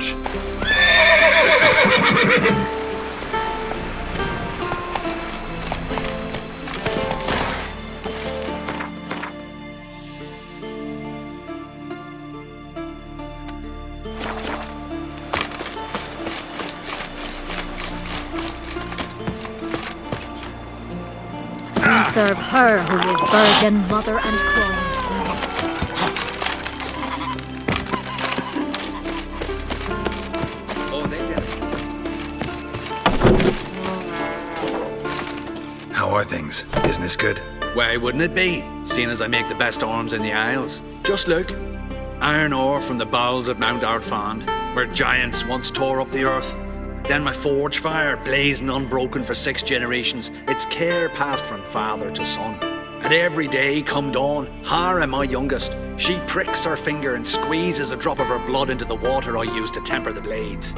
Josh. We serve her who is virgin, mother, and crone. Oh, they did it. How are things? Business good? Why wouldn't it be, seeing as I make the best arms in the Isles? Just look. Iron ore from the bowels of Mount Ardfand, where giants once tore up the earth. Then my forge fire, blazing unbroken for 6 generations, its care passed from father to son. And every day come dawn, Hara, my youngest, she pricks her finger and squeezes a drop of her blood into the water I use to temper the blades.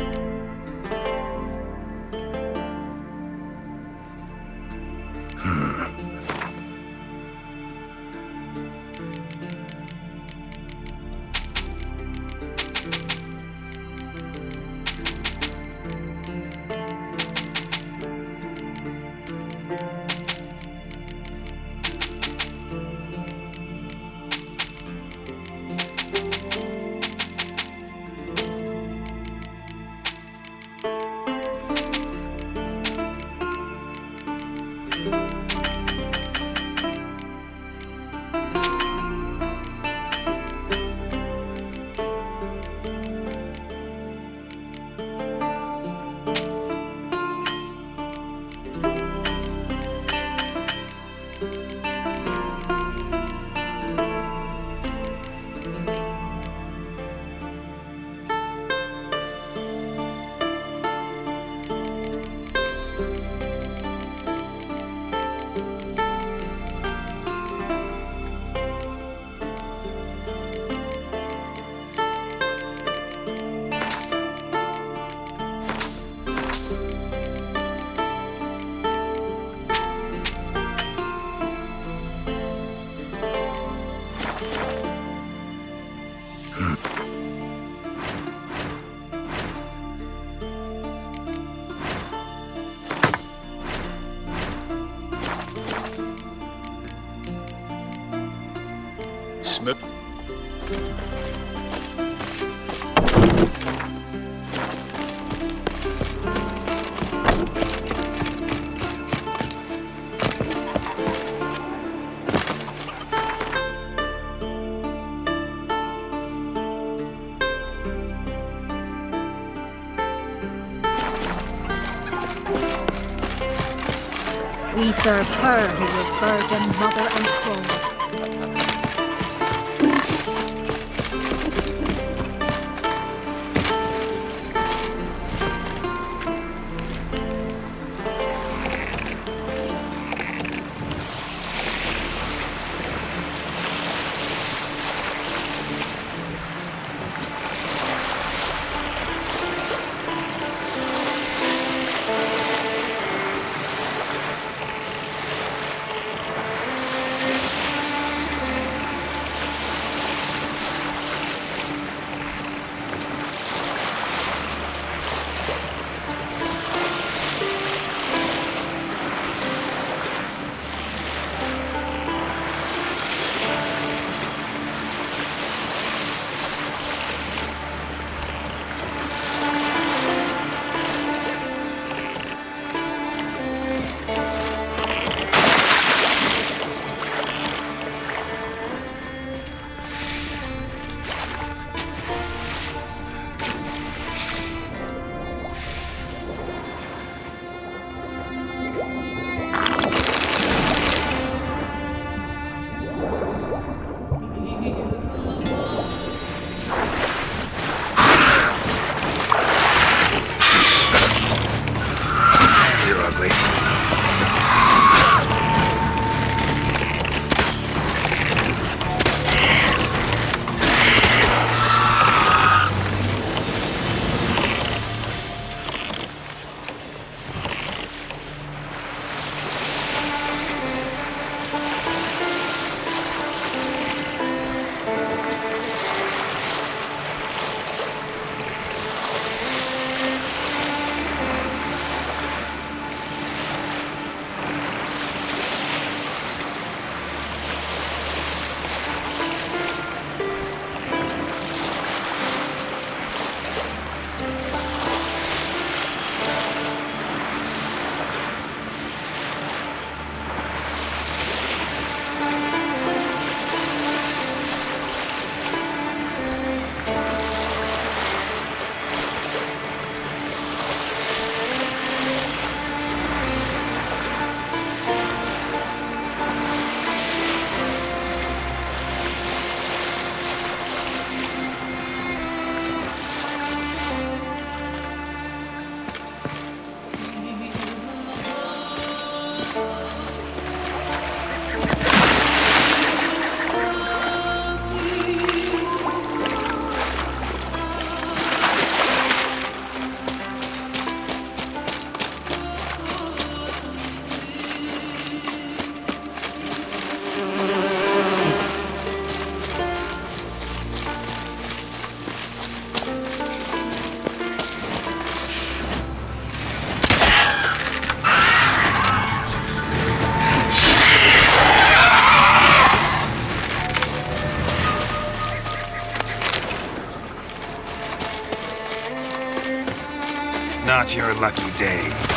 Smip. We serve her who is virgin, mother, and crone. not your lucky day.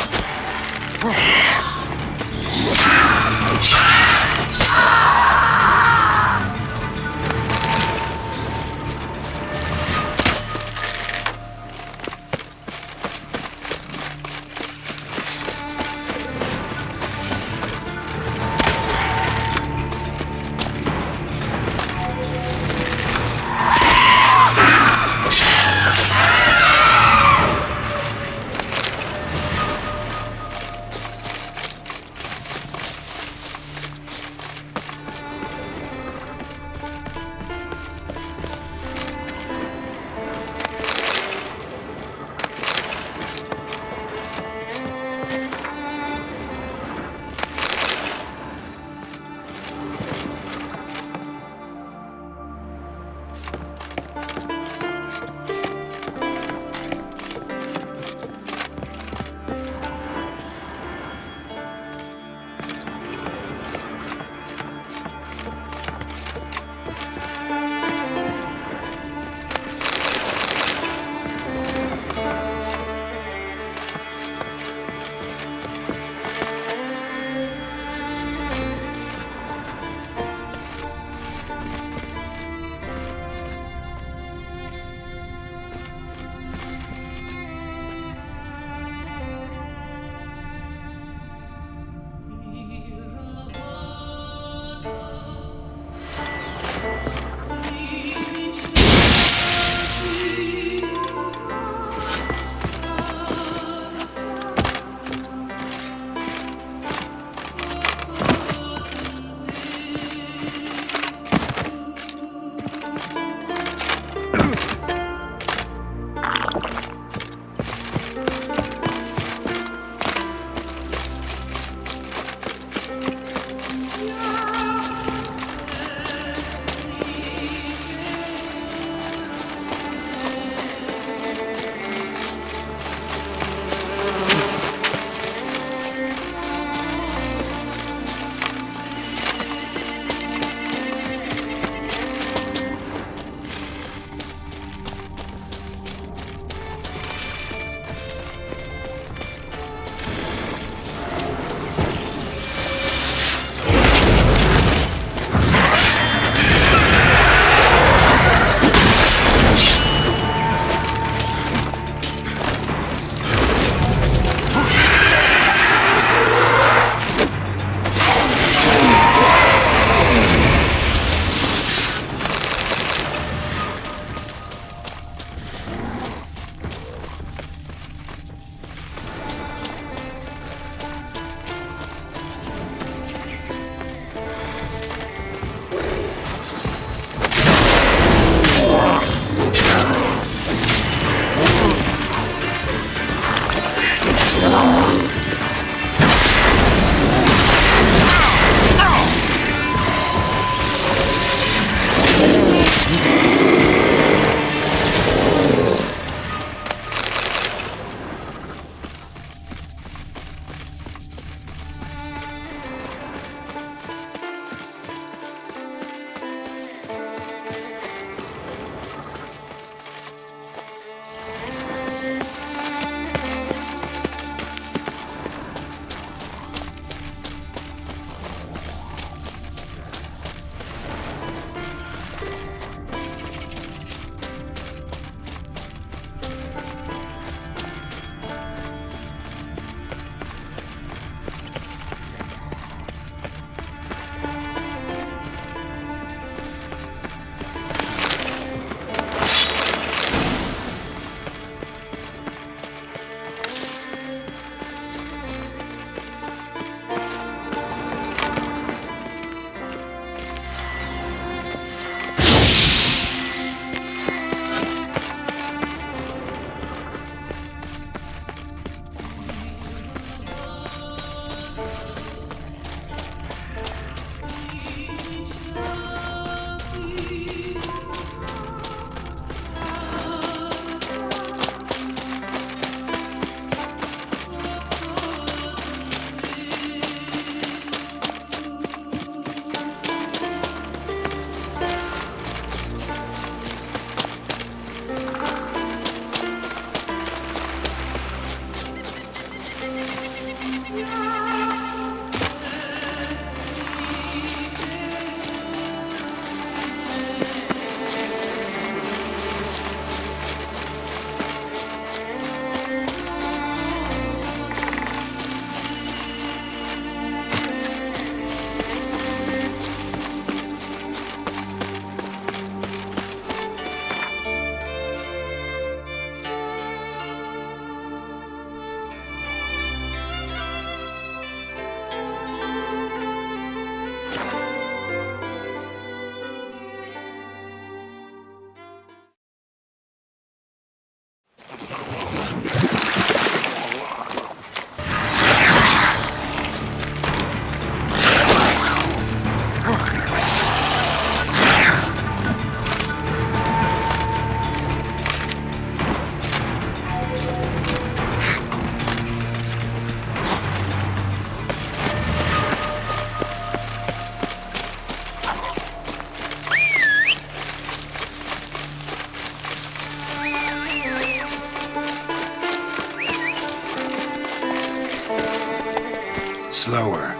Slower.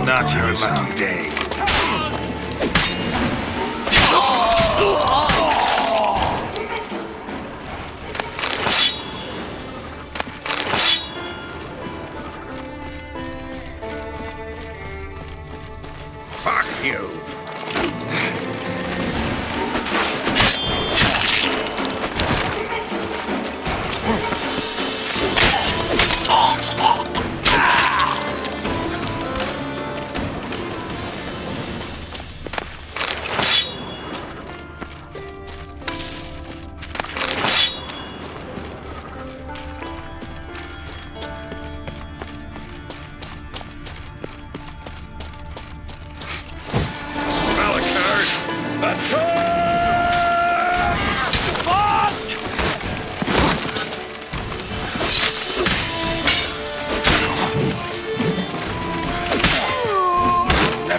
Not your lucky day. Fuck you.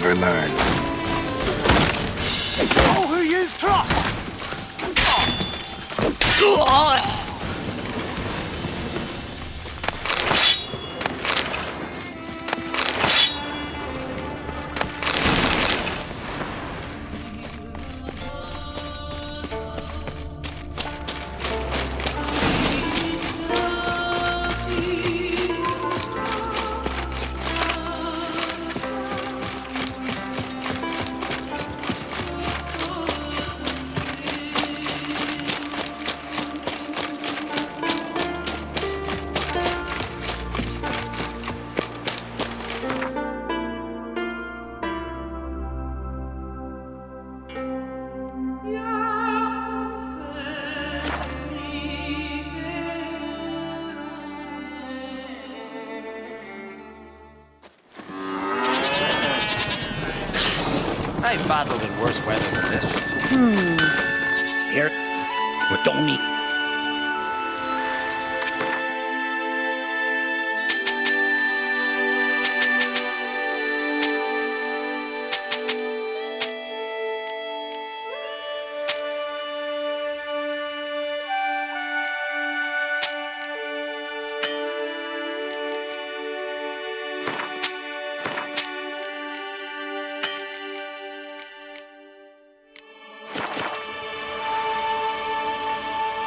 never learn. Oh, who you trust? I've battled in worse weather than this. Here, we don't need.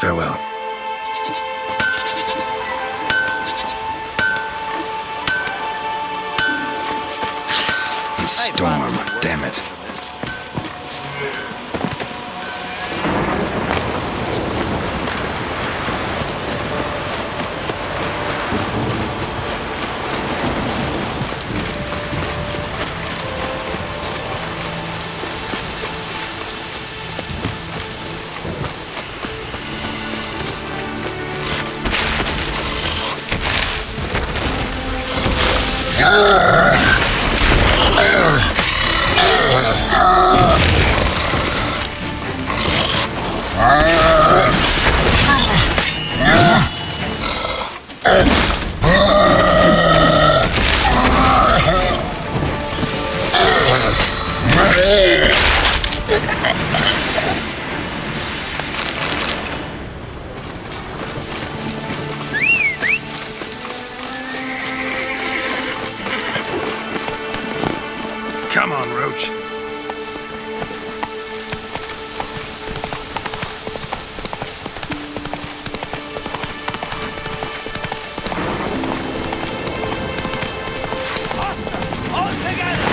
Farewell. The storm, damn it. Come on, Roach. All together!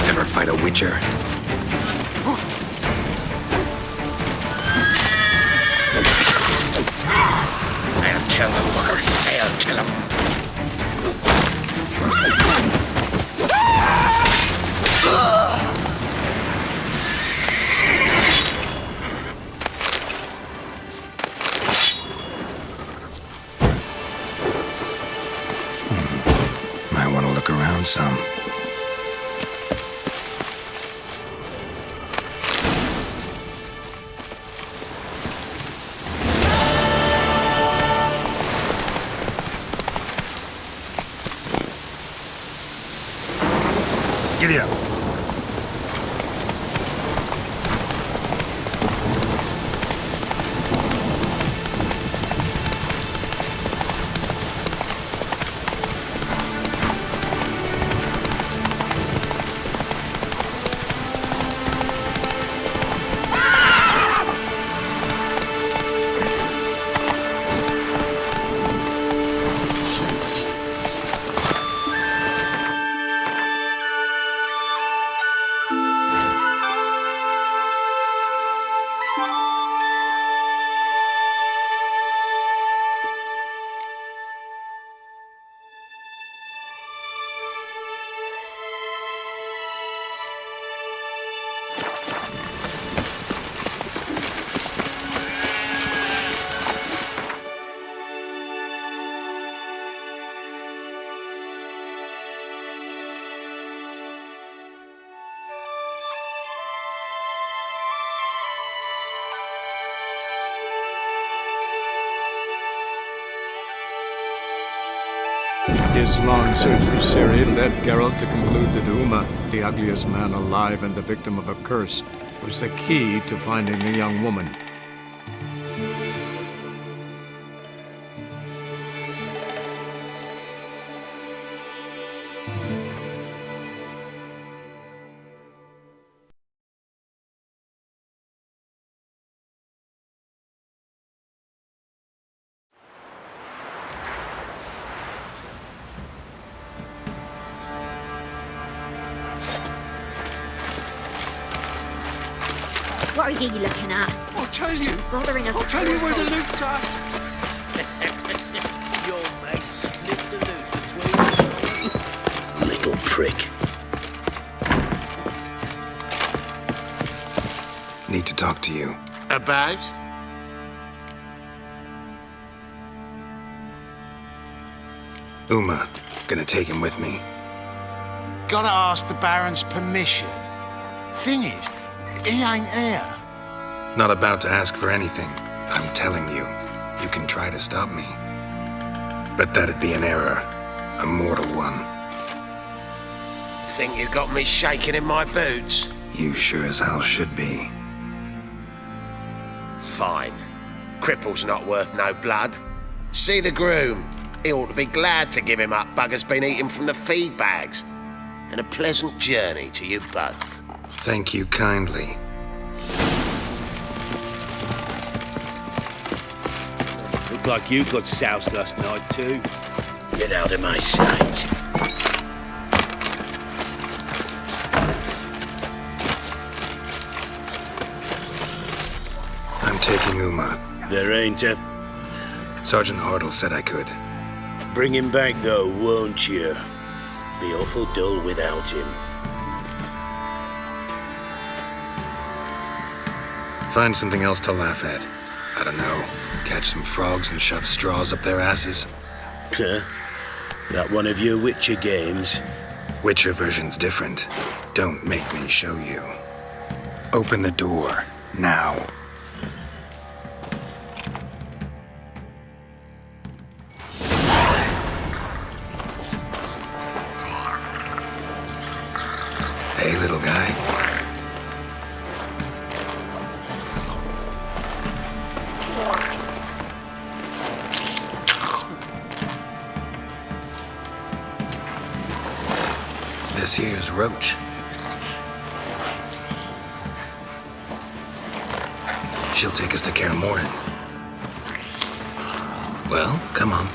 Never fight a witcher. I'll kill the fucker. I'll kill him. Might want to look around some. Giddy up. His long search for Ciri led Geralt to conclude that Uma, the ugliest man alive and the victim of a curse, was the key to finding the young woman. What are ye looking at? I'll tell you. Bothering us. I'll tell you where the loot's at. Your mate split the loot between little prick. Need to talk to you. About? Uma, gonna take him with me. Gotta ask the Baron's permission. Thing is, he ain't here. Not about to ask for anything. I'm telling you, you can try to stop me. But that'd be an error. A mortal one. Think you got me shaking in my boots? You sure as hell should be. Fine. Cripple's not worth no blood. See the groom. He ought to be glad to give him up. Bugger's been eating from the feed bags. And a pleasant journey to you both. Thank you kindly. Looked like you got soused last night, too. Get out of my sight. I'm taking Uma. There ain't a... Sergeant Hartle said I could. Bring him back, though, won't you? Be awful dull without him. Find something else to laugh at. I don't know. Catch some frogs and shove straws up their asses. Huh? That one of your Witcher games? Witcher version's different. Don't make me show you. Open the door. Now. Hey, little guy. This here's Roach. She'll take us to Kaer Morhen. Well, come on.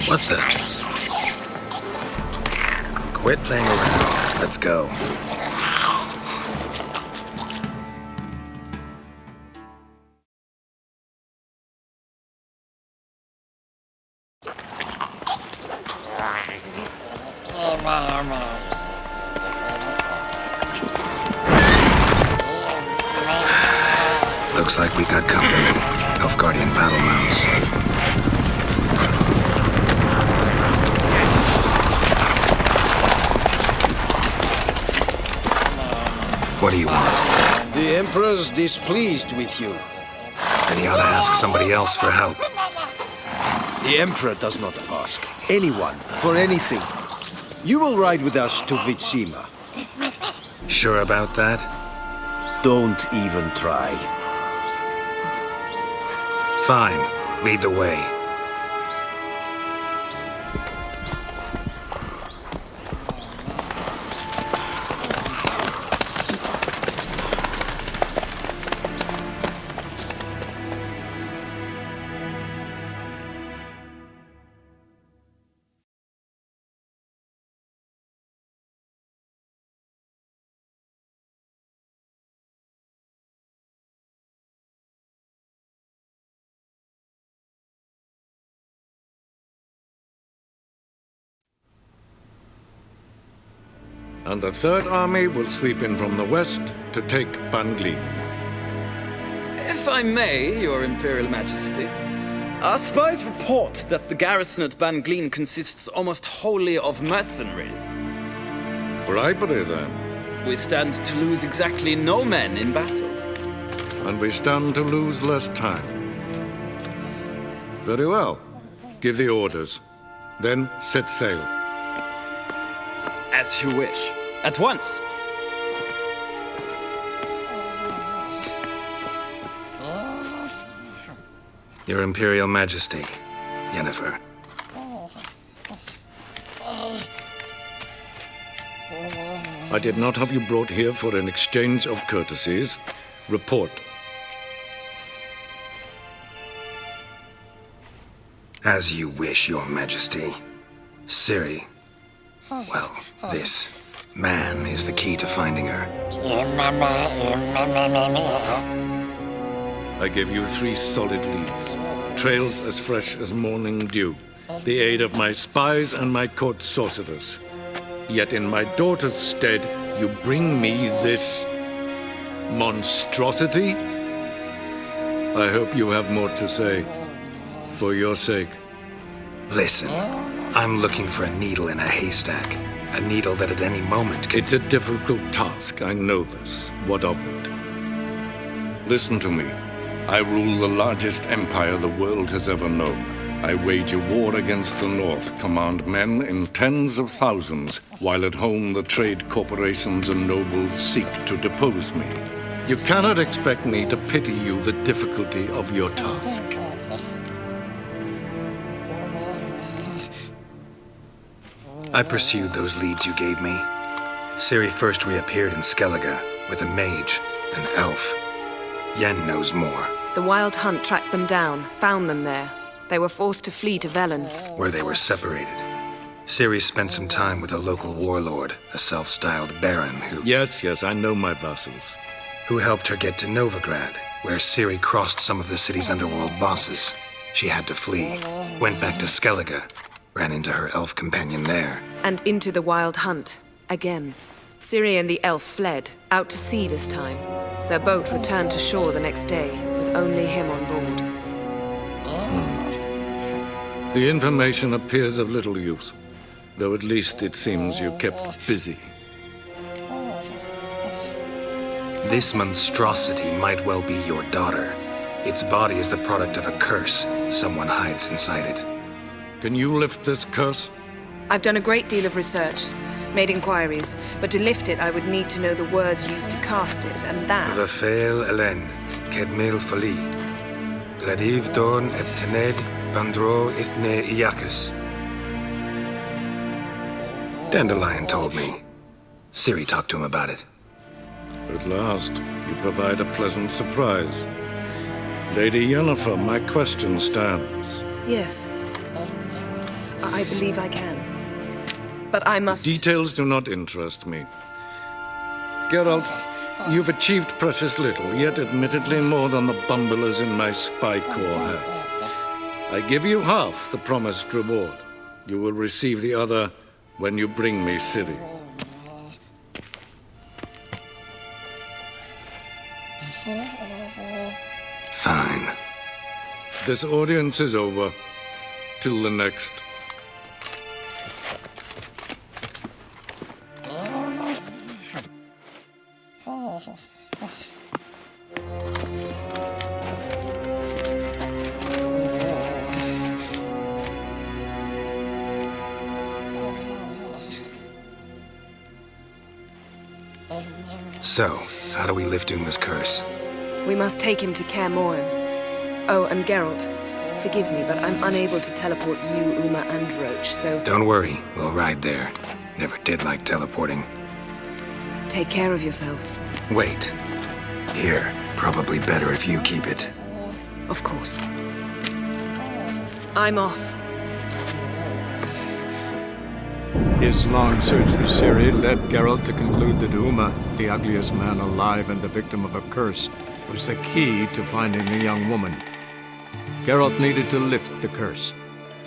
What the? Quit playing around. Let's go. Looks like we got company. Nilfgaardian battle mounts. What do you want? The Emperor's displeased with you. Then he ought to ask somebody else for help. The Emperor does not ask anyone for anything. You will ride with us to Vitsima. Sure about that? Don't even try. Fine. Lead the way. And the Third Army will sweep in from the west to take Banglin. If I may, Your Imperial Majesty, our spies report that the garrison at Banglin consists almost wholly of mercenaries. Bribery, then. We stand to lose exactly no men in battle. And we stand to lose less time. Very well. Give the orders. Then set sail. As you wish. At once. Your Imperial Majesty, Yennefer. I did not have you brought here for an exchange of courtesies. Report. As you wish, Your Majesty. Ciri. Well, this man is the key to finding her. I give you 3 solid leads. Trails as fresh as morning dew. The aid of my spies and my court sorcerers. Yet in my daughter's stead, you bring me this monstrosity? I hope you have more to say. For your sake. Listen, I'm looking for a needle in a haystack. A needle that at any moment could... It's a difficult task, I know this. What of it? Listen to me. I rule the largest empire the world has ever known. I wage a war against the North, command men in tens of thousands, while at home the trade corporations and nobles seek to depose me. You cannot expect me to pity you the difficulty of your task. I pursued those leads you gave me. Ciri first reappeared in Skellige with a mage, an elf. Yen knows more. The Wild Hunt tracked them down, found them there. They were forced to flee to Velen, Where they were separated. Ciri spent some time with a local warlord, a self-styled baron who... Yes, I know my vassals. Who helped her get to Novigrad, where Ciri crossed some of the city's underworld bosses. She had to flee, went back to Skellige, ran into her elf companion there. and into the Wild Hunt, again. Ciri and the elf fled, out to sea this time. Their boat returned to shore the next day, with only him on board. The information appears of little use, though at least it seems you kept busy. This monstrosity might well be your daughter. Its body is the product of a curse someone hides inside it. Can you lift this curse? I've done a great deal of research, made inquiries, but to lift it I would need to know the words used to cast it, and that... Vafael Elen, Kedmil Fali, Gladiv Dorn Eptened, Bandro Ithne Iacus. Dandelion told me. Ciri talked to him about it. At last, you provide a pleasant surprise. Lady Yennefer, my question stands. Yes. I believe I can. But I must... Details do not interest me. Geralt, you've achieved precious little, yet admittedly more than the bumblers in my spy corps have. I give you half the promised reward. You will receive the other when you bring me Ciri. Fine. This audience is over. Till the next. So, how do we lift Uma's curse? We must take him to Kaer Morhen. Oh, and Geralt, forgive me, but I'm unable to teleport you, Uma, and Roach, so... Don't worry, we'll ride there. Never did like teleporting. Take care of yourself. Wait. Here, probably better if you keep it. Of course. I'm off. His long search for Ciri led Geralt to conclude that Uma, the ugliest man alive and the victim of a curse, was the key to finding the young woman. Geralt needed to lift the curse,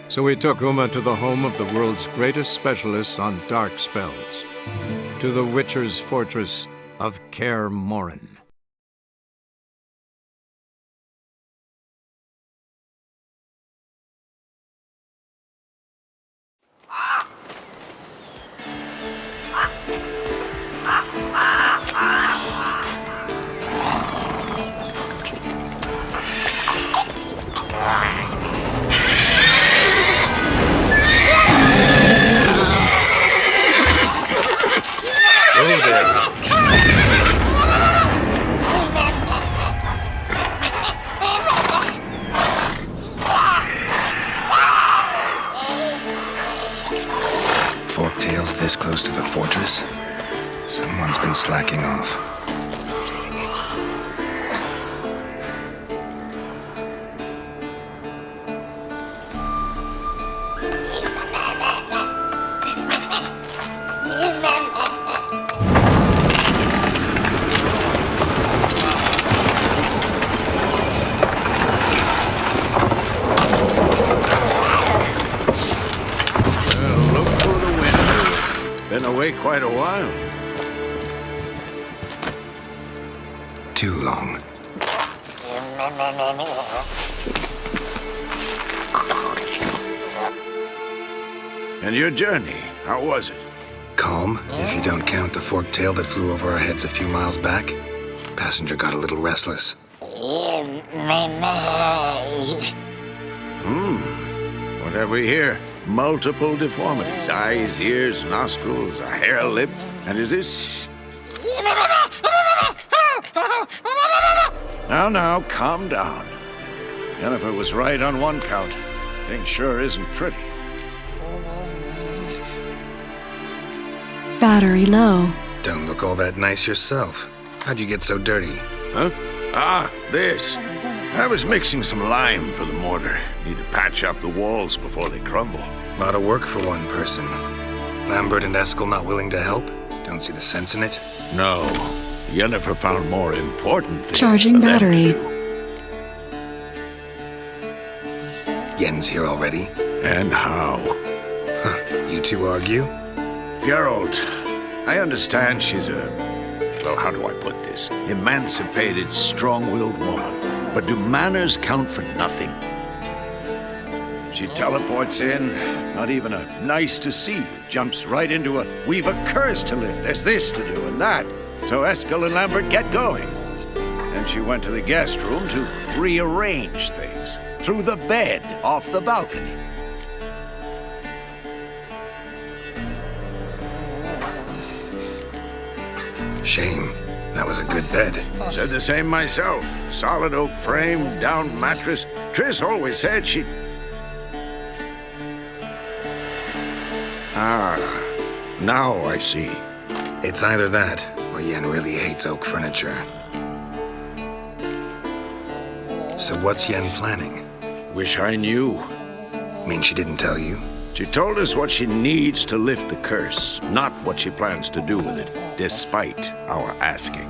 so he took Uma to the home of the world's greatest specialists on dark spells. to the Witcher's fortress of Kaer Morhen. Forktails this close to the fortress? Someone's been slacking off. Been away quite a while. Too long. And your journey, how was it? Calm, if you don't count the forktail that flew over our heads a few miles back. Passenger got a little restless. What have we here? Multiple deformities. Eyes, ears, nostrils, a hair lip. And is this... Now, calm down. Yennefer was right on one count. Thing sure isn't pretty. Battery low. Don't look all that nice yourself. How'd you get so dirty? Huh? Ah, this. I was mixing some lime for the mortar. Need to patch up the walls before they crumble. Lot of work for one person. Lambert and Eskel not willing to help? Don't see the sense in it? No. Yennefer found more important things. Charging battery. Yen's here already? And how? Huh. You two argue? Geralt, I understand she's well, how do I put this? Emancipated, strong-willed woman. But do manners count for nothing? She teleports in, not even a nice to see you, jumps right into a we've a curse to lift, there's this to do and that. So Eskel and Lambert get going. Then she went to the guest room to rearrange things. Through the bed, off the balcony. Shame. That was a good bed. Said the same myself. Solid oak frame, down mattress. Triss always said she'd... Ah, now I see. It's either that, or Yen really hates oak furniture. So what's Yen planning? Wish I knew. Mean she didn't tell you? She told us what she needs to lift the curse, not what she plans to do with it, despite our asking.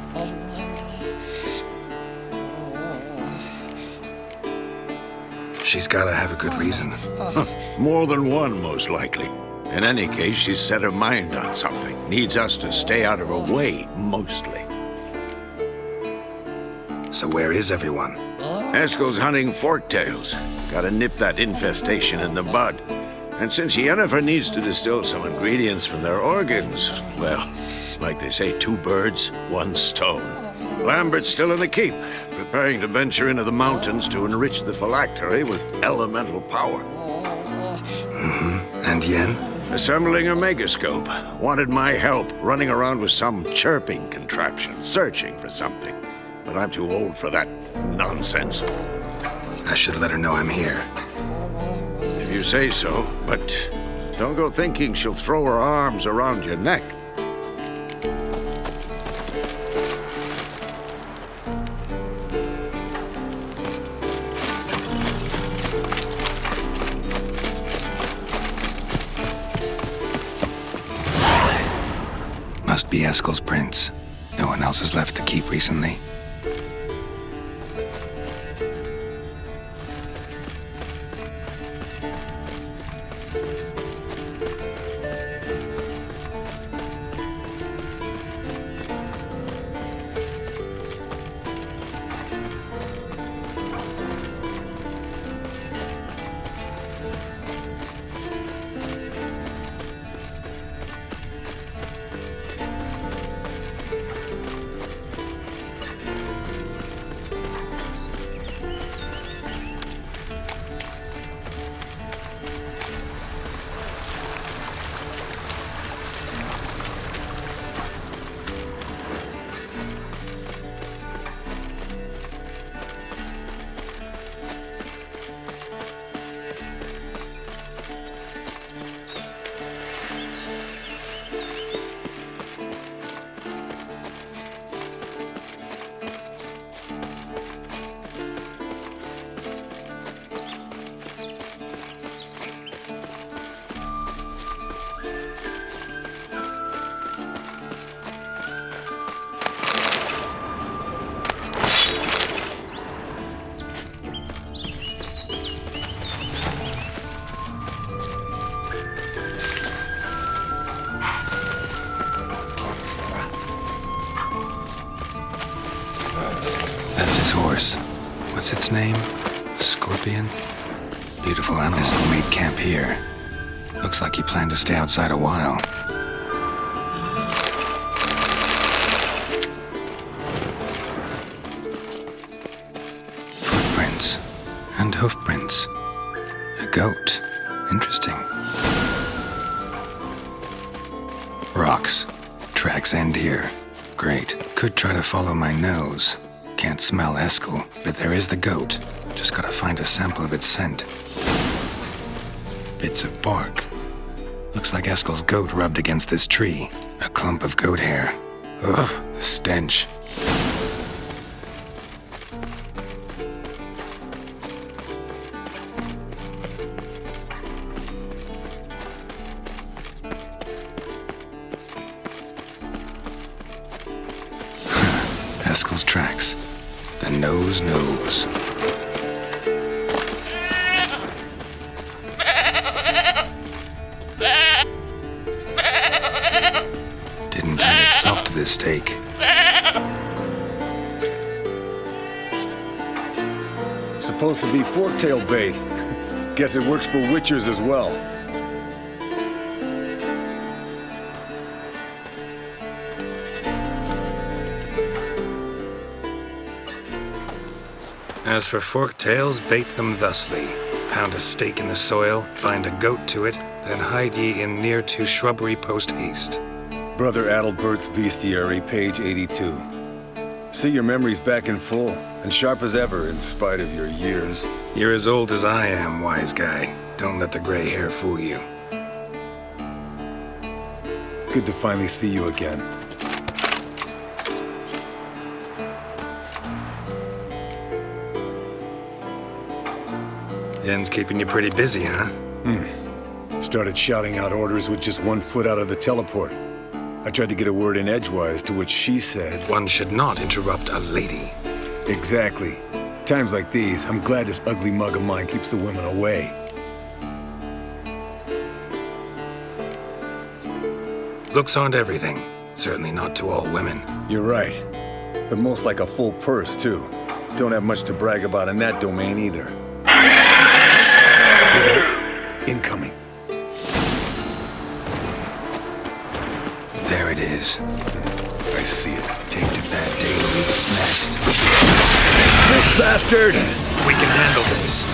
She's gotta have a good reason. More than one, most likely. In any case, she's set her mind on something. Needs us to stay out of her way, mostly. So where is everyone? Eskel's hunting forktails. Gotta nip that infestation in the bud. And since Yennefer needs to distill some ingredients from their organs, well, like they say, 2 birds, 1 stone. Lambert's still in the keep, preparing to venture into the mountains to enrich the phylactery with elemental power. And Yen? Assembling a megascope. Wanted my help running around with some chirping contraption, searching for something. But I'm too old for that nonsense. I should let her know I'm here. If you say so, but don't go thinking she'll throw her arms around your neck. Must be Eskel's prints. No one else has left the keep recently. King's horse. What's its name? Scorpion? Beautiful animal. Eskel made camp here. Looks like he planned to stay outside a while. Footprints. And hoofprints. A goat. Interesting. Rocks. Tracks end here. Great. Could try to follow my nose. Can't smell Eskel, but there is the goat. Just gotta find a sample of its scent. Bits of bark. Looks like Eskel's goat rubbed against this tree. A clump of goat hair. Ugh, the stench. Eskel's tracks. The nose knows. Didn't tie itself to this stake. Supposed to be forktail bait. Guess it works for witchers as well. As for forktails, bait them thusly. Pound a stake in the soil, bind a goat to it, then hide ye in near to shrubbery post haste. Brother Adalbert's Bestiary, page 82. See your memories back in full, and sharp as ever in spite of your years. You're as old as I am, wise guy. Don't let the gray hair fool you. Good to finally see you again. Yen's keeping you pretty busy, huh? Started shouting out orders with just 1 foot out of the teleport. I tried to get a word in edgewise, to which she said... One should not interrupt a lady. Exactly. Times like these, I'm glad this ugly mug of mine keeps the women away. Looks aren't everything. Certainly not to all women. You're right. But most like a full purse, too. Don't have much to brag about in that domain, either. Hear that? Incoming. There it is. I see it. Take to bad day to leave its nest. Big bastard! We can handle this.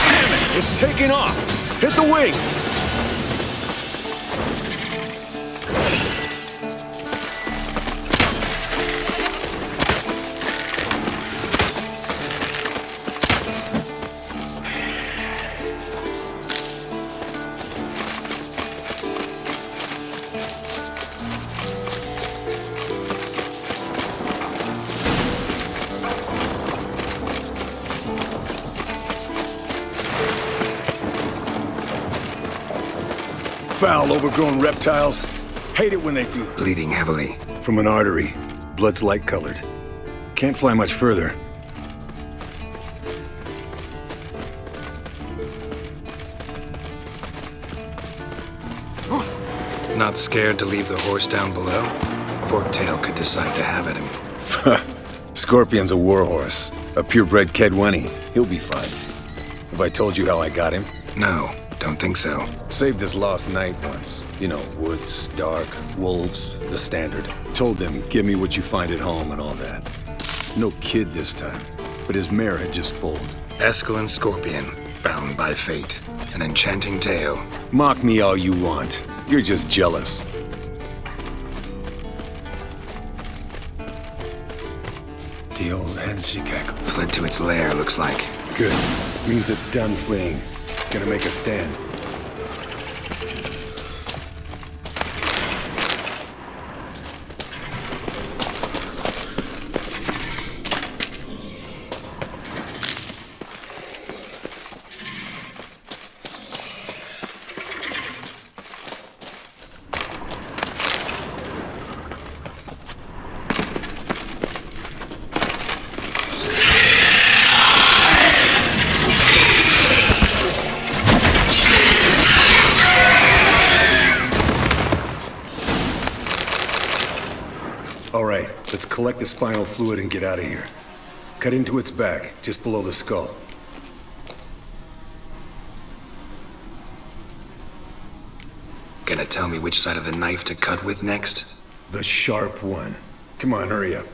Damn it! It's taking off! Hit the wings! Foul, overgrown reptiles. Hate it when they do. Bleeding heavily. From an artery. Blood's light-colored. Can't fly much further. Not scared to leave the horse down below? Forktail could decide to have at him. Scorpion's a warhorse. A purebred Kedwenny. He'll be fine. Have I told you how I got him? No, don't think so. Saved this lost knight once. You know, woods, dark, wolves, the standard. Told him, give me what you find at home and all that. No kid this time, but his mare had just foaled. Eskel and Scorpion, bound by fate. An enchanting tale. Mock me all you want. You're just jealous. The old Henshikak. Fled to its lair, looks like. Good. Means it's done fleeing. Gonna make a stand. All right, let's collect the spinal fluid and get out of here. Cut into its back, just below the skull. Gonna tell me which side of the knife to cut with next? The sharp one. Come on, hurry up.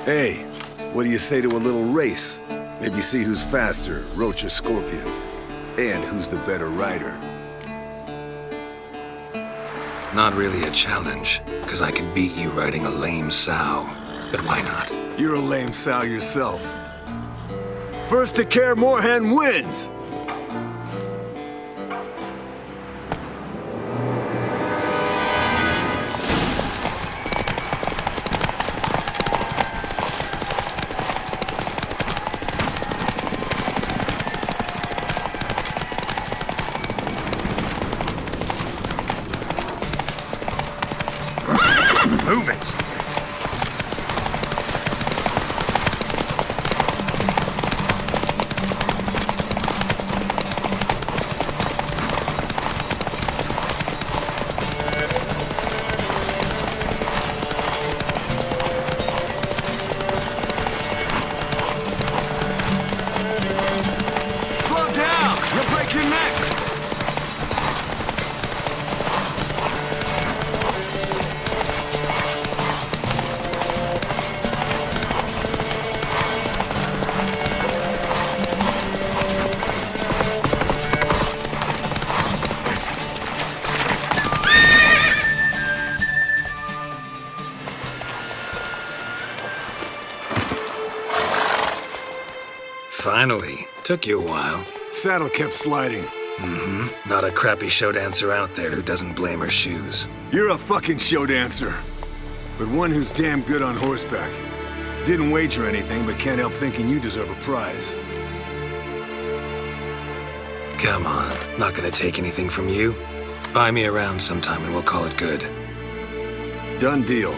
Hey, what do you say to a little race? Maybe see who's faster, Roach or Scorpion. And who's the better rider. Not really a challenge, because I could beat you riding a lame sow. But why not? You're a lame sow yourself. First to Kaer Morhen wins! Move it! Slow down! You'll break your neck! Finally. Took you a while. Saddle kept sliding. Mm-hmm. Not a crappy show dancer out there who doesn't blame her shoes. You're a fucking show dancer. But one who's damn good on horseback. Didn't wager anything, but can't help thinking you deserve a prize. Come on. Not gonna take anything from you. Buy me around sometime and we'll call it good. Done deal.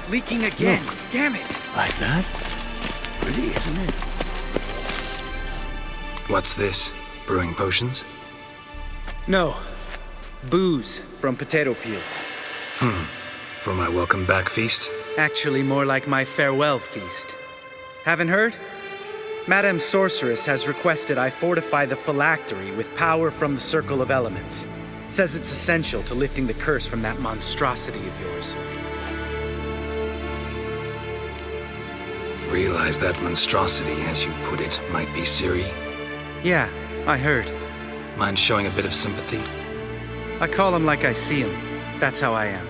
Leaking again. Look. Damn it. Like that? Pretty, isn't it? What's this? Brewing potions? No. Booze from potato peels. For my welcome back feast? Actually, more like my farewell feast. Haven't heard? Madame Sorceress has requested I fortify the phylactery with power from the Circle of Elements. Says it's essential to lifting the curse from that monstrosity of yours. Realize that monstrosity, as you put it, might be Ciri? Yeah, I heard. Mind showing a bit of sympathy? I call him like I see him. That's how I am.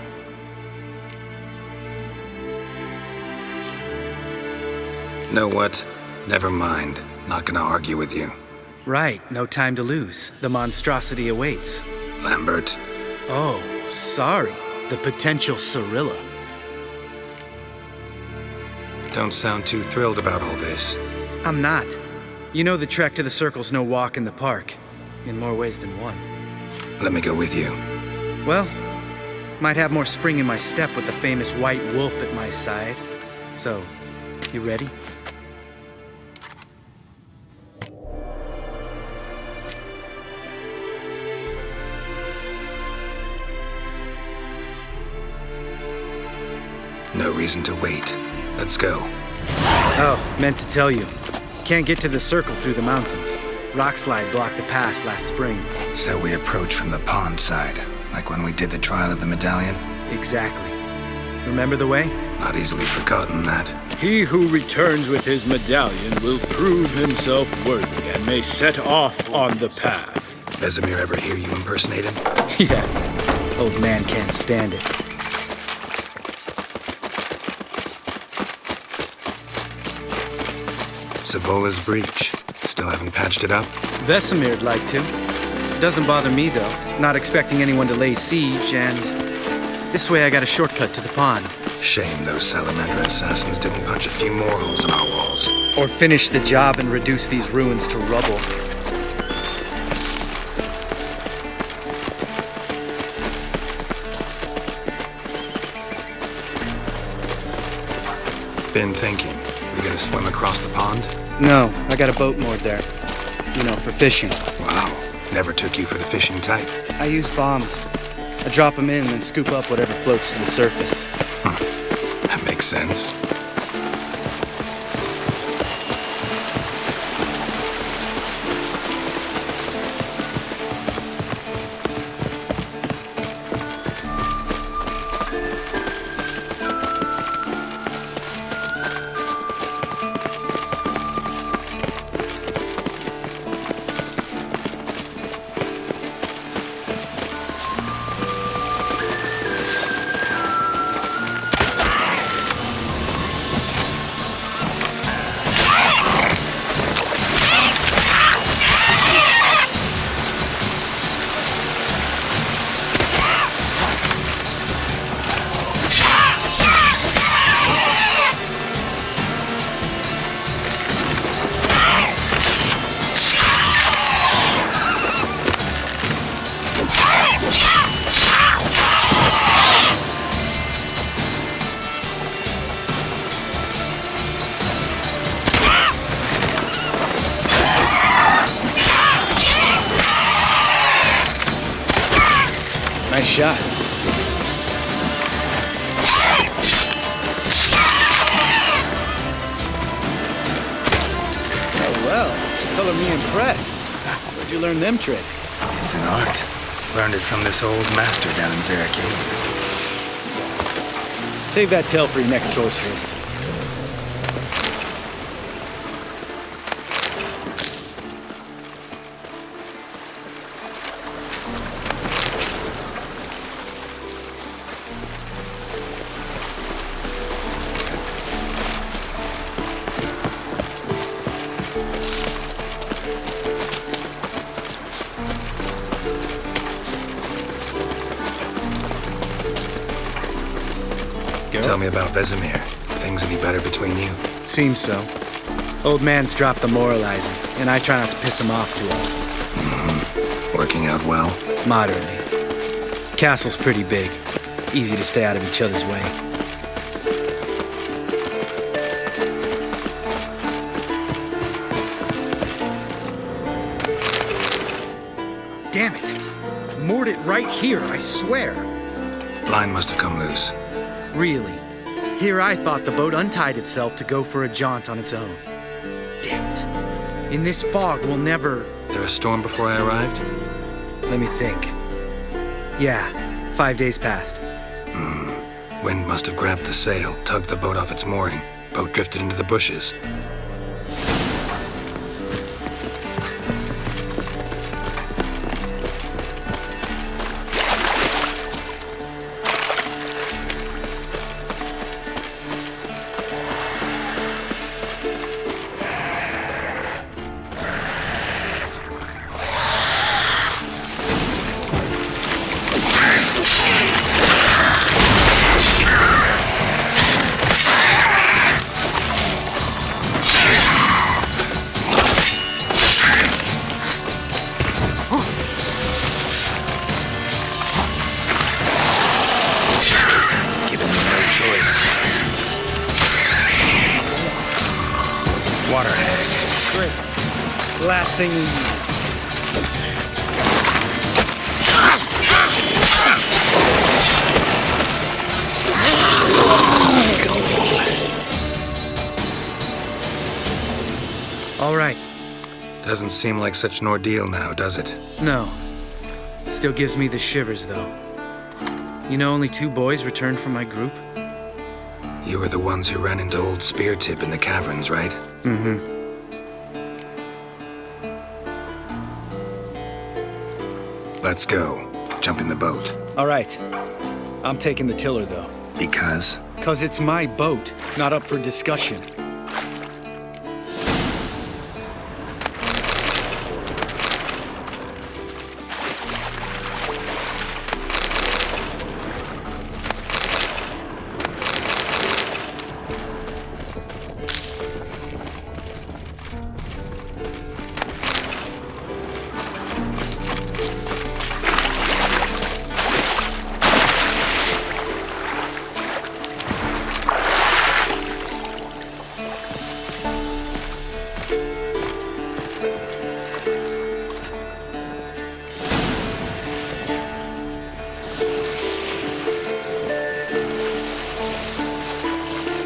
Know what? Never mind. Not gonna argue with you. Right, no time to lose. The monstrosity awaits. Lambert. Oh, sorry. The potential Cirilla. Don't sound too thrilled about all this. I'm not. You know the trek to the Circle's no walk in the park. In more ways than one. Let me go with you. Well, might have more spring in my step with the famous white wolf at my side. So, you ready? No reason to wait. Let's go. Oh, meant to tell you. Can't get to the Circle through the mountains. Rockslide blocked the pass last spring. So we approach from the pond side, like when we did the trial of the medallion? Exactly. Remember the way? Not easily forgotten that. He who returns with his medallion will prove himself worthy and may set off on the path. Vesemir ever hear you impersonate him? Yeah. Old man can't stand it. Savola's breach. Still haven't patched it up? Vesemir'd like to. Doesn't bother me, though. Not expecting anyone to lay siege, and this way I got a shortcut to the pond. Shame those Salamander assassins didn't punch a few more holes in our walls. Or finish the job and reduce these ruins to rubble. Been thinking. We gonna swim across the pond? No, I got a boat moored there. You know, for fishing. Wow. Never took you for the fishing type. I use bombs. I drop them in and then scoop up whatever floats to the surface. That makes sense. Nice shot. Oh, well. Color me impressed. Where'd you learn them tricks? It's an art. Learned it from this old master down in Zeraki. Save that tale for your next sorceress. Tell me about Vesemir. Things will be better between you. Seems so. Old man's dropped the moralizing, and I try not to piss him off too often. Working out well? Moderately. Castle's pretty big. Easy to stay out of each other's way. Damn it! Moored it right here, I swear. Line must have come loose. Really? Here I thought the boat untied itself to go for a jaunt on its own. Damn it. In this fog, we'll never... There a storm before I arrived? Let me think. Yeah, 5 days passed. Wind must have grabbed the sail, tugged the boat off its mooring. Boat drifted into the bushes. Water hag. Great. Last thing we need. All right. Doesn't seem like such an ordeal now, does it? No. Still gives me the shivers, though. You know, only 2 boys returned from my group. You were the ones who ran into old Speartip in the caverns, right? Mm-hmm. Let's go. Jump in the boat. All right. I'm taking the tiller, though. Because? 'Cause it's my boat, not up for discussion.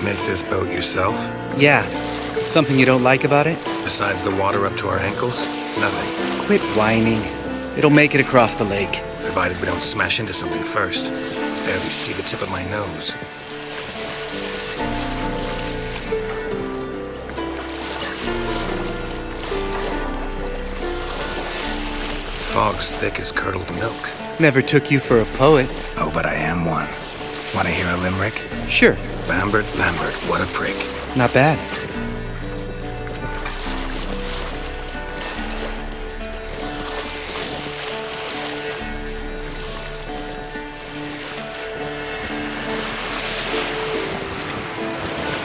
Make this boat yourself? Yeah. Something you don't like about it? Besides the water up to our ankles? Nothing. Quit whining. It'll make it across the lake. Provided we don't smash into something first. Barely see the tip of my nose. Fog's thick as curdled milk. Never took you for a poet. Oh, but I am one. Want to hear a limerick? Sure. Lambert, what a prick. Not bad.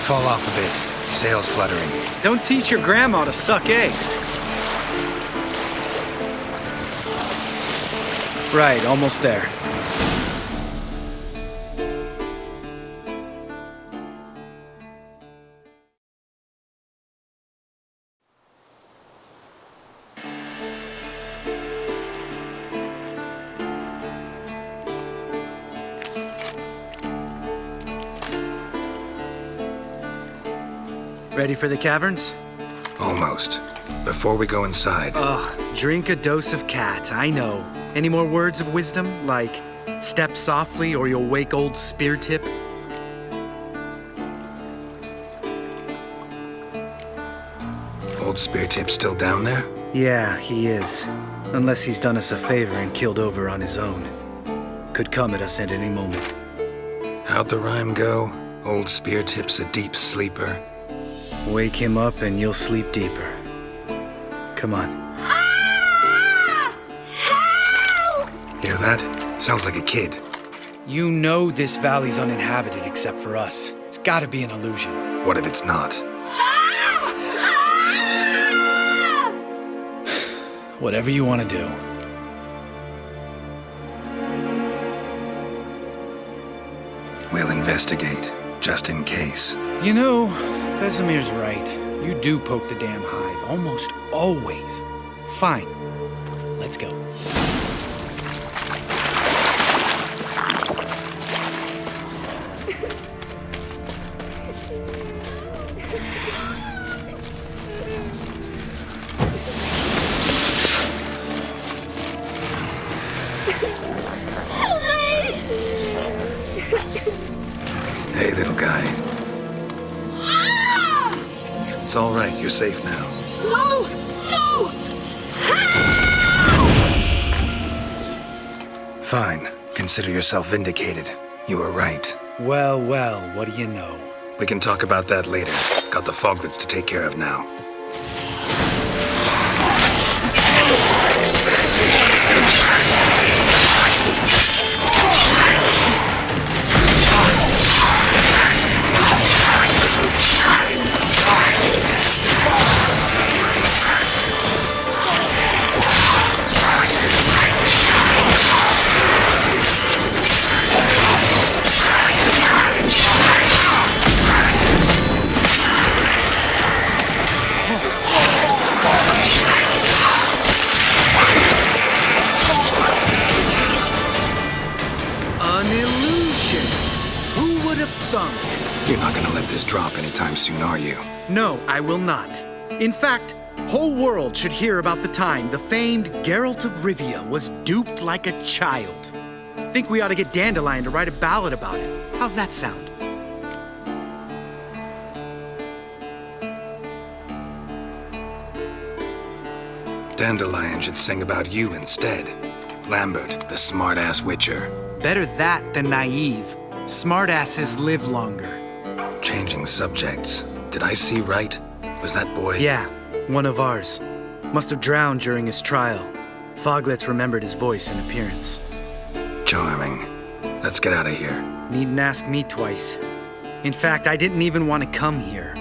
Fall off a bit. Sails fluttering. Don't teach your grandma to suck eggs. Right, almost there. Ready for the caverns? Almost. Before we go inside... Ugh, drink a dose of cat, I know. Any more words of wisdom, like step softly or you'll wake old Speartip? Old Speartip's still down there? Yeah, he is. Unless he's done us a favor and killed over on his own. Could come at us at any moment. How'd the rhyme go? Old Speartip's a deep sleeper. Wake him up and you'll sleep deeper. Come on. Hear that? Sounds like a kid. You know this valley's uninhabited except for us. It's gotta be an illusion. What if it's not? Whatever you want to do. We'll investigate, just in case. You know, Vesemir's right. You do poke the damn hive, almost always. Fine. Let's go. Hey, little guy. It's all right. You're safe now. No! No! Fine. Consider yourself vindicated. You were right. Well, well, what do you know? We can talk about that later. Got the foglets to take care of now. An illusion! Who would have thunk? You're not gonna let this drop anytime soon, are you? No, I will not. In fact, whole world should hear about the time the famed Geralt of Rivia was duped like a child. Think we ought to get Dandelion to write a ballad about it. How's that sound? Dandelion should sing about you instead. Lambert, the smart-ass witcher. Better that than naive. Smartasses live longer. Changing subjects. Did I see right? Was that boy? Yeah, one of ours. Must have drowned during his trial. Foglets remembered his voice and appearance. Charming. Let's get out of here. Needn't ask me twice. In fact, I didn't even want to come here.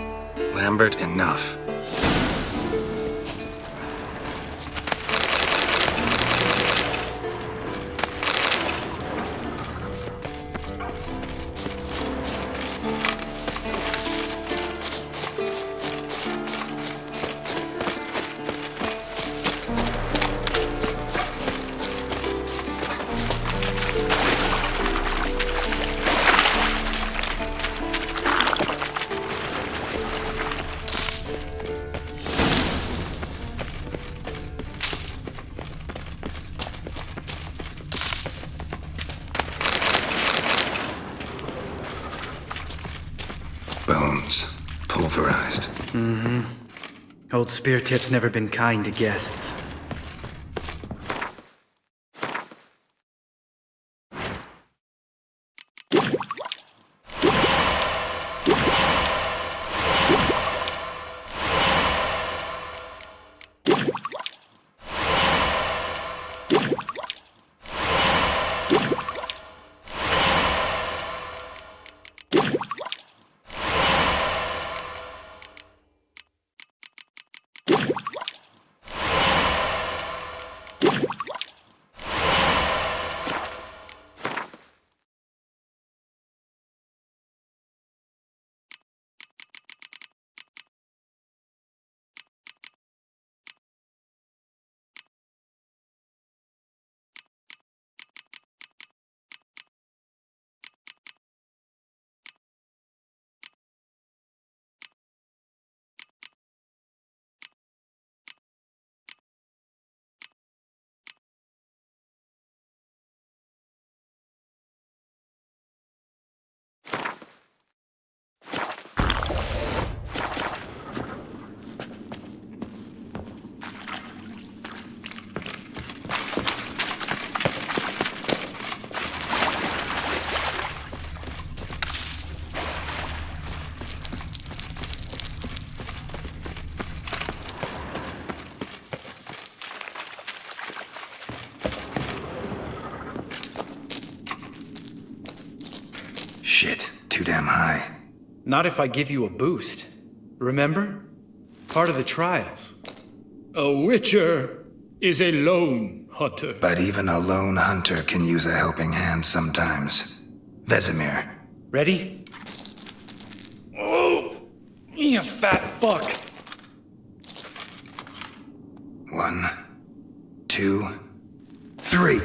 Lambert, enough. Bones. Pulverized. Mm-hmm. Old Spear Tip's never been kind to guests. Shit, too damn high. Not if I give you a boost. Remember? Part of the trials. A witcher is a lone hunter. But even a lone hunter can use a helping hand sometimes. Vesemir. Ready? Oh, you fat fuck. 1, 2, 3.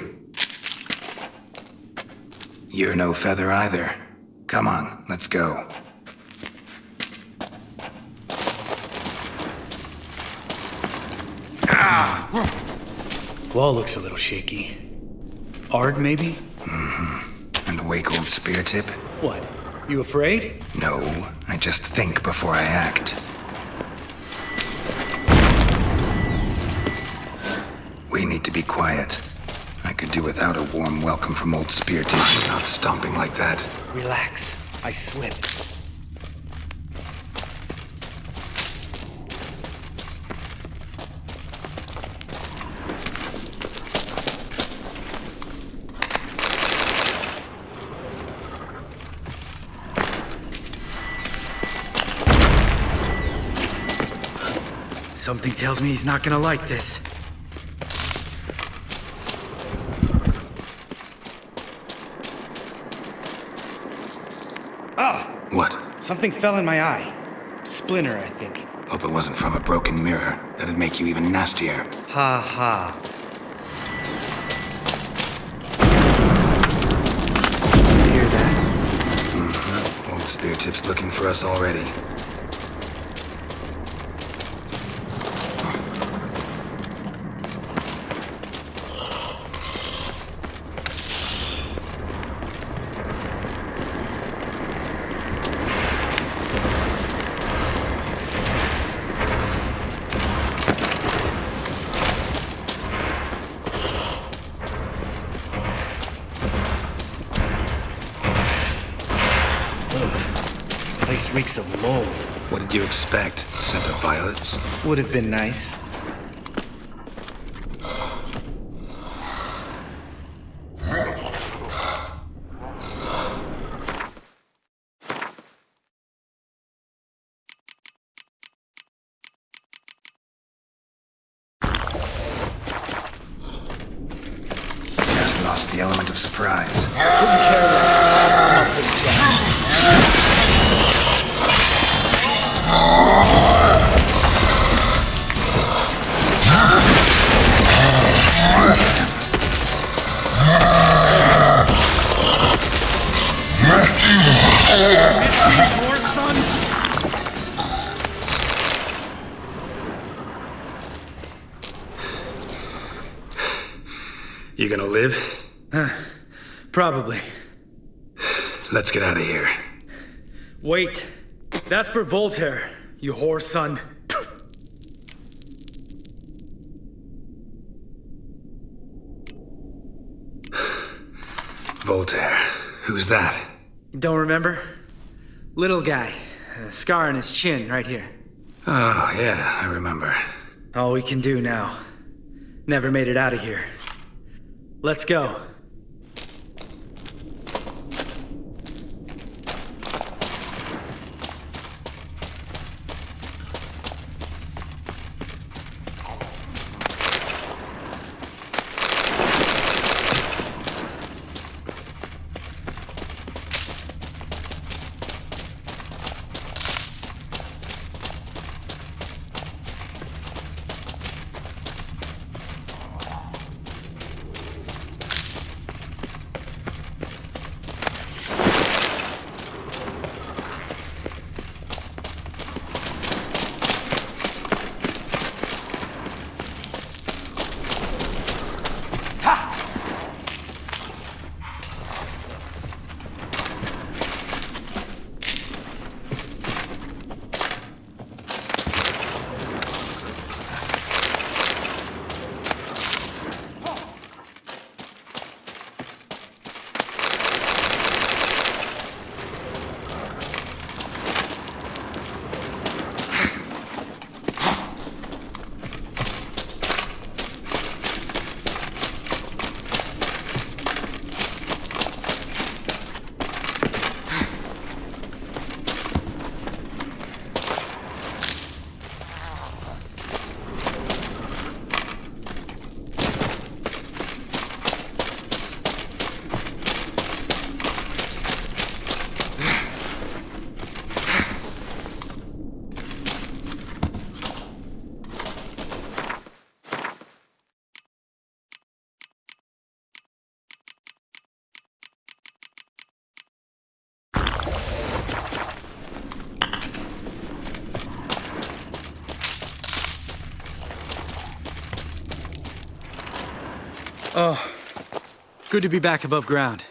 You're no feather either. Come on, let's go. Wall looks a little shaky. Ard, maybe? And wake old spear tip? What? You afraid? No, I just think before I act. We need to be quiet. I could do without a warm welcome from old spear tip, not stomping like that. Relax. I slip. Something tells me he's not gonna like this. What? Something fell in my eye. Splinter, I think. Hope it wasn't from a broken mirror. That'd make you even nastier. Ha ha. Hear that? Old spear tip's looking for us already. Place reeks of mold. What did you expect? Scent of violets? Would have been nice. Just lost the element of surprise. You gonna live? Probably. Let's get out of here. Wait. That's for Voltaire, you whore son. Voltaire. Who's that? Don't remember? Little guy. A scar on his chin, right here. Oh, yeah, I remember. All we can do now. Never made it out of here. Let's go. Oh, good to be back above ground.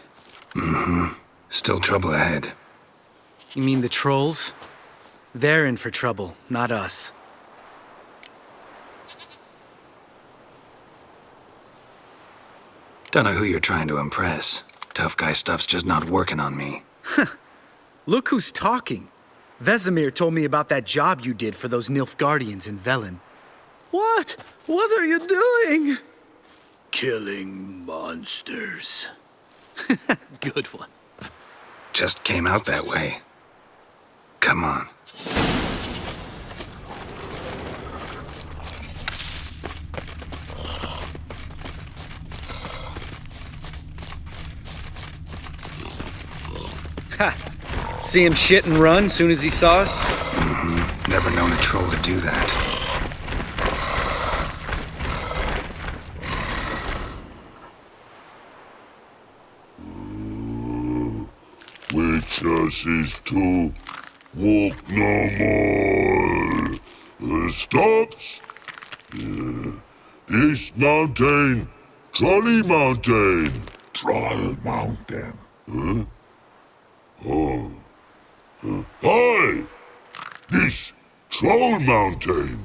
Mm-hmm. Still trouble ahead. You mean the trolls? They're in for trouble, not us. Don't know who you're trying to impress. Tough guy stuff's just not working on me. Look who's talking. Vesemir told me about that job you did for those Nilfgaardians in Velen. What? What are you doing? Killing monsters. Good one. Just came out that way. Come on. Ha! See him shit and run soon as he saw us? Mm-hmm. Never known a troll to do that. Witches is to walk no more. Stops. East Mountain, Trolley Mountain. Troll Mountain. Huh? Oh. Hi! This Troll Mountain.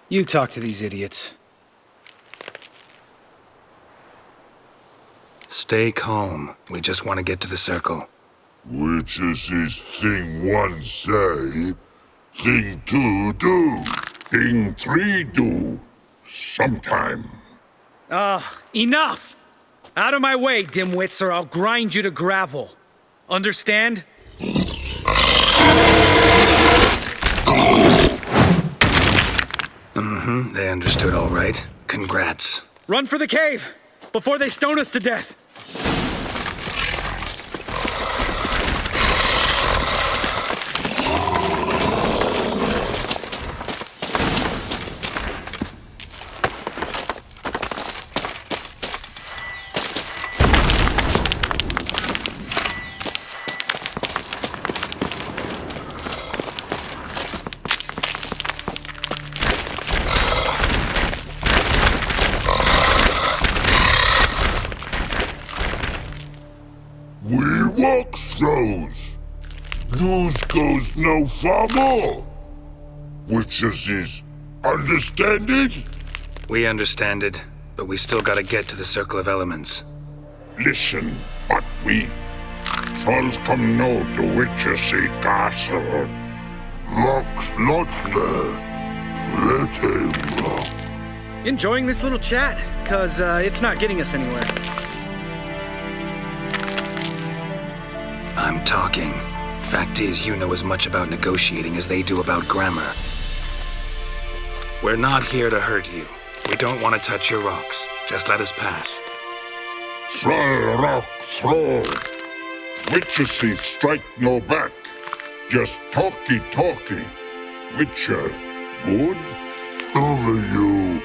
You talk to these idiots. Stay calm. We just want to get to the circle. Witches is thing one say, thing two do, thing three do, sometime. Enough! Out of my way, dimwits, or I'll grind you to gravel. Understand? Mm-hmm. They understood all right. Congrats. Run for the cave! Before they stone us to death! Throws. News goes no far more. Witches is understand it? We understand it, but we still gotta get to the Circle of Elements. Listen, but we trolls come no to Witchessy Castle. Rocks lots there. Pretty rock. Enjoying this little chat, cause it's not getting us anywhere. I'm talking. Fact is, you know as much about negotiating as they do about grammar. We're not here to hurt you. We don't want to touch your rocks. Just let us pass. Troll rock throw. Witchessy strike no back. Just talky. Witcher, good? Only you.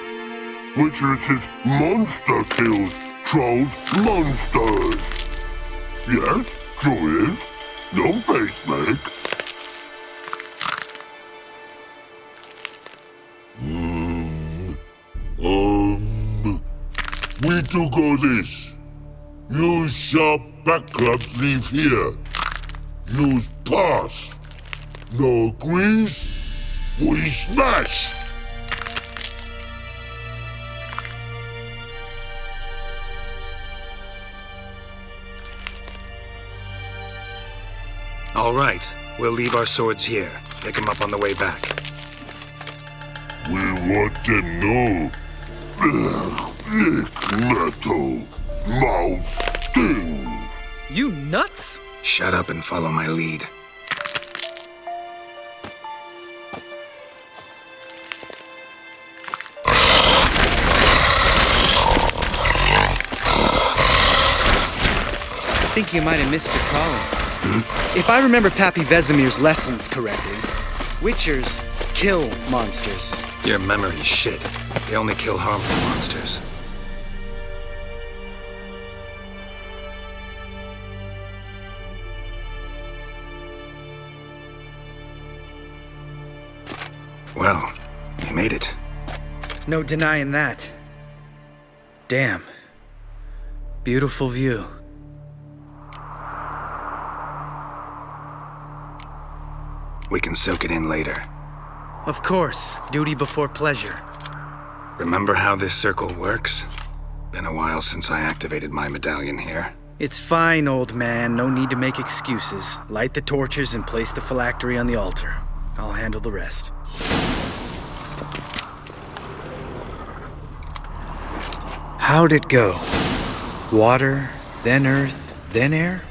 Witchess's monster kills trolls monsters. Yes? True is. No face make. We do go this. Use sharp back clubs leave here. Use pass. No agrees, we smash. All right, we'll leave our swords here. Pick them up on the way back. We want them know. Thick metal. Mouth stings. You nuts? Shut up and follow my lead. I think you might have missed your calling. If I remember Pappy Vesemir's lessons correctly, Witchers kill monsters. Your memory's shit. They only kill harmful monsters. Well, you made it. No denying that. Damn. Beautiful view. We can soak it in later. Of course, duty before pleasure. Remember how this circle works? Been a while since I activated my medallion here. It's fine, old man. No need to make excuses. Light the torches and place the phylactery on the altar. I'll handle the rest. How'd it go? Water, then earth, then air?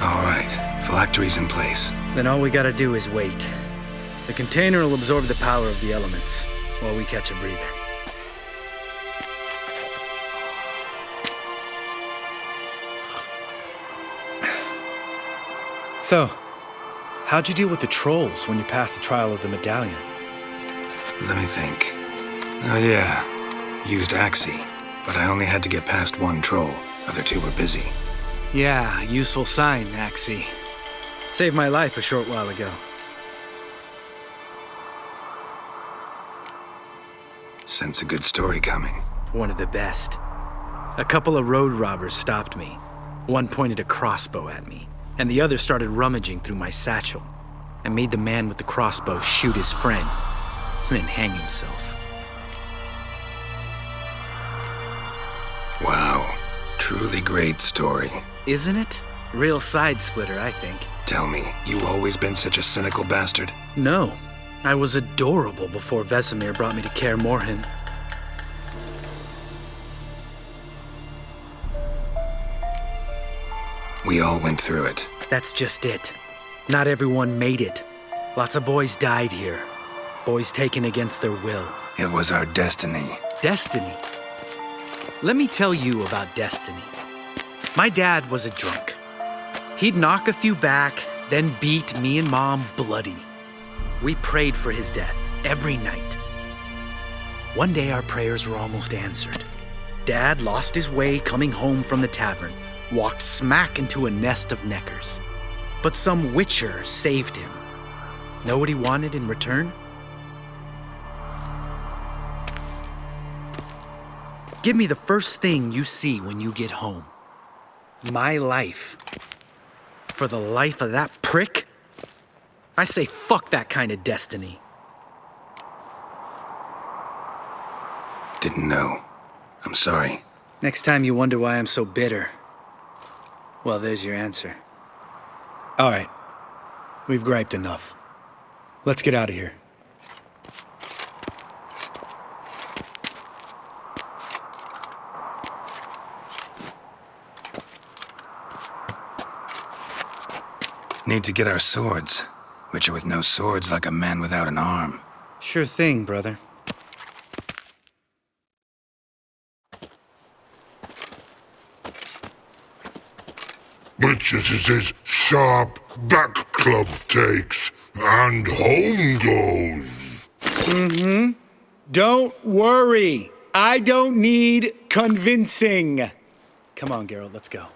All right, phylactery's in place. Then all we gotta do is wait. The container will absorb the power of the elements while we catch a breather. So, how'd you deal with the trolls when you passed the trial of the medallion? Let me think. Oh yeah, used Axii, but I only had to get past one troll. Other two were busy. Yeah, useful sign, Axii. Saved my life a short while ago. Sense a good story coming. One of the best. A couple of road robbers stopped me. One pointed a crossbow at me, and the other started rummaging through my satchel and made the man with the crossbow shoot his friend, and then hang himself. Wow, truly great story. Isn't it? Real side splitter, I think. Tell me, you always been such a cynical bastard? No, I was adorable before Vesemir brought me to Kaer Morhen. We all went through it. That's just it. Not everyone made it. Lots of boys died here. Boys taken against their will. It was our destiny. Destiny? Let me tell you about destiny. My dad was a drunk. He'd knock a few back, then beat me and Mom bloody. We prayed for his death every night. One day our prayers were almost answered. Dad lost his way coming home from the tavern, walked smack into a nest of neckers. But some witcher saved him. Know what he wanted in return? Give me the first thing you see when you get home. My life. For the life of that prick? I say fuck that kind of destiny. Didn't know. I'm sorry. Next time you wonder why I'm so bitter, well, there's your answer. All right. We've griped enough. Let's get out of here. Need to get our swords. Witcher with no swords like a man without an arm. Sure thing, brother. Witches is his sharp back club takes, and home goes. Mm-hmm. Don't worry. I don't need convincing. Come on, Geralt, let's go.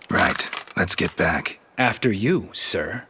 Right. Let's get back. After you, sir.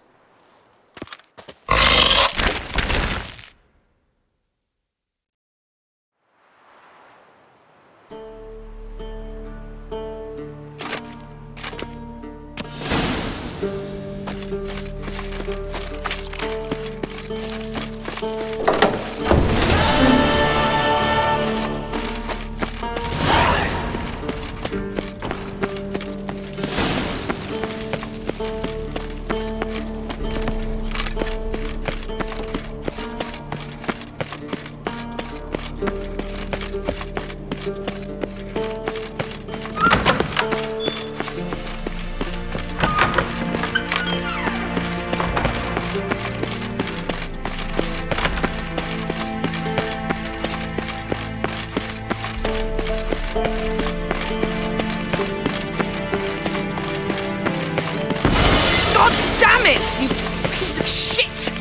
it, you piece of shit!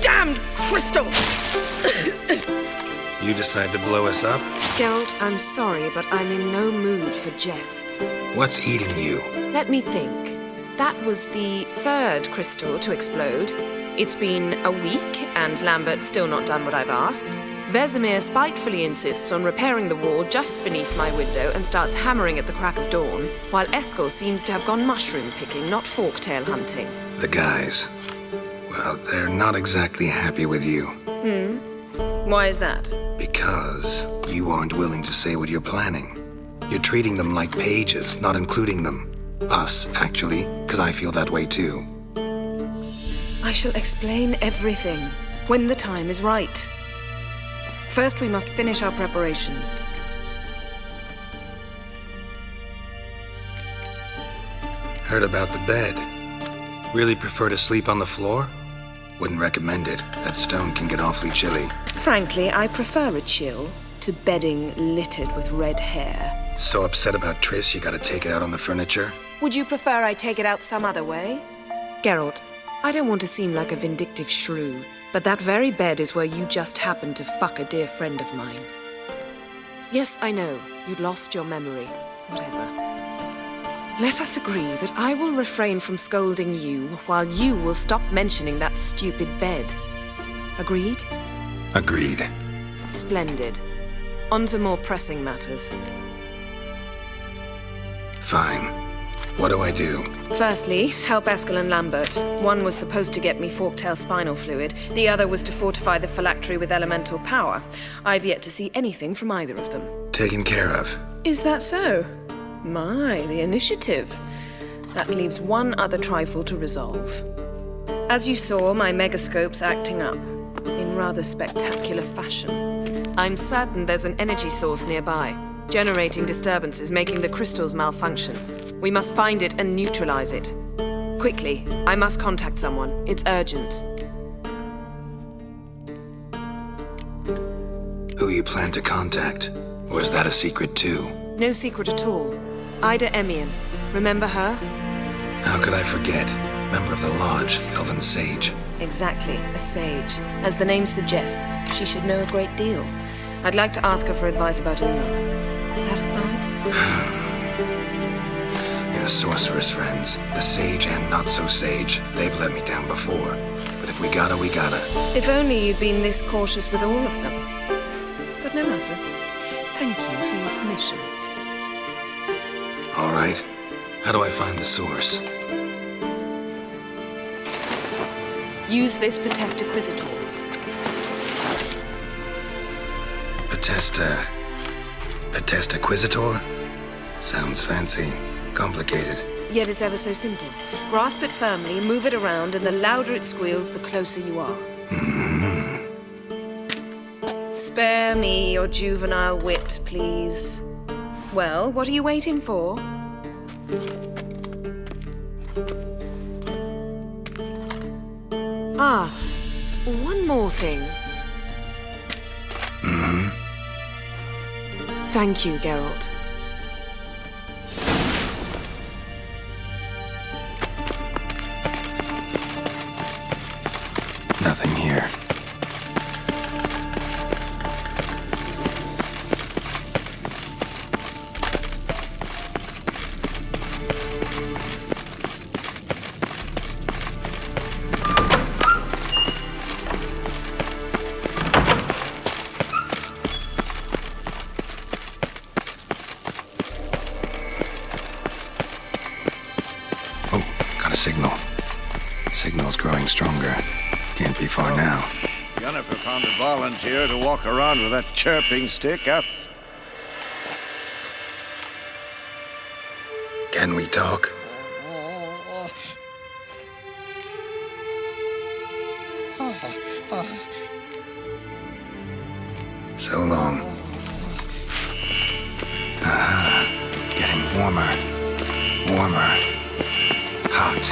Damned crystal! You decide to blow us up? Geralt, I'm sorry, but I'm in no mood for jests. What's eating you? Let me think. That was the third crystal to explode. It's been a week, and Lambert's still not done what I've asked. Vesemir spitefully insists on repairing the wall just beneath my window and starts hammering at the crack of dawn, while Eskel seems to have gone mushroom picking, not forktail hunting. The guys. Well, they're not exactly happy with you. Why is that? Because you aren't willing to say what you're planning. You're treating them like pages, not including them. Us, actually, because I feel that way too. I shall explain everything when the time is right. First, we must finish our preparations. Heard about the bed. Really prefer to sleep on the floor? Wouldn't recommend it. That stone can get awfully chilly. Frankly, I prefer a chill to bedding littered with red hair. So upset about Triss, you gotta take it out on the furniture? Would you prefer I take it out some other way? Geralt, I don't want to seem like a vindictive shrew, but that very bed is where you just happened to fuck a dear friend of mine. Yes, I know, you'd lost your memory. Whatever. Let us agree that I will refrain from scolding you while you will stop mentioning that stupid bed. Agreed? Agreed. Splendid. On to more pressing matters. Fine. What do I do? Firstly, help Eskel and Lambert. One was supposed to get me forktail spinal fluid. The other was to fortify the phylactery with elemental power. I've yet to see anything from either of them. Taken care of. Is that so? My, the initiative. That leaves one other trifle to resolve. As you saw, my megascope's acting up, in rather spectacular fashion. I'm certain there's an energy source nearby, generating disturbances, making the crystals malfunction. We must find it and neutralize it. Quickly, I must contact someone. It's urgent. Who you plan to contact? Or is that a secret too? No secret at all. Ida Emian. Remember her? How could I forget? Member of the Lodge, Elven Sage. Exactly, a sage. As the name suggests, she should know a great deal. I'd like to ask her for advice about Uma. Satisfied? Your sorceress friends, the sage and not-so-sage, they've let me down before. But if we gotta, we gotta. If only you'd been this cautious with all of them. But no matter. Thank you for your permission. All right. How do I find the source? Use this Potestaquisitor. Potestaquisitor? Sounds fancy. Complicated. Yet it's ever so simple. Grasp it firmly, move it around, and the louder it squeals, the closer you are. Spare me your juvenile wit, please. Well, what are you waiting for? Ah, one more thing. Thank you, Geralt. Nothing here. Signal. Signal's growing stronger. Can't be far now. Yennefer found a volunteer to walk around with that chirping stick up. Can we talk? So long. Getting warmer. Warmer. Hot.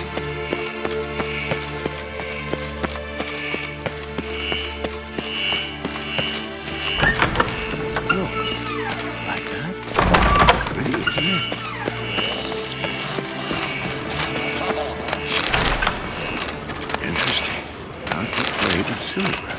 Like that? Pretty, isn't it? silver.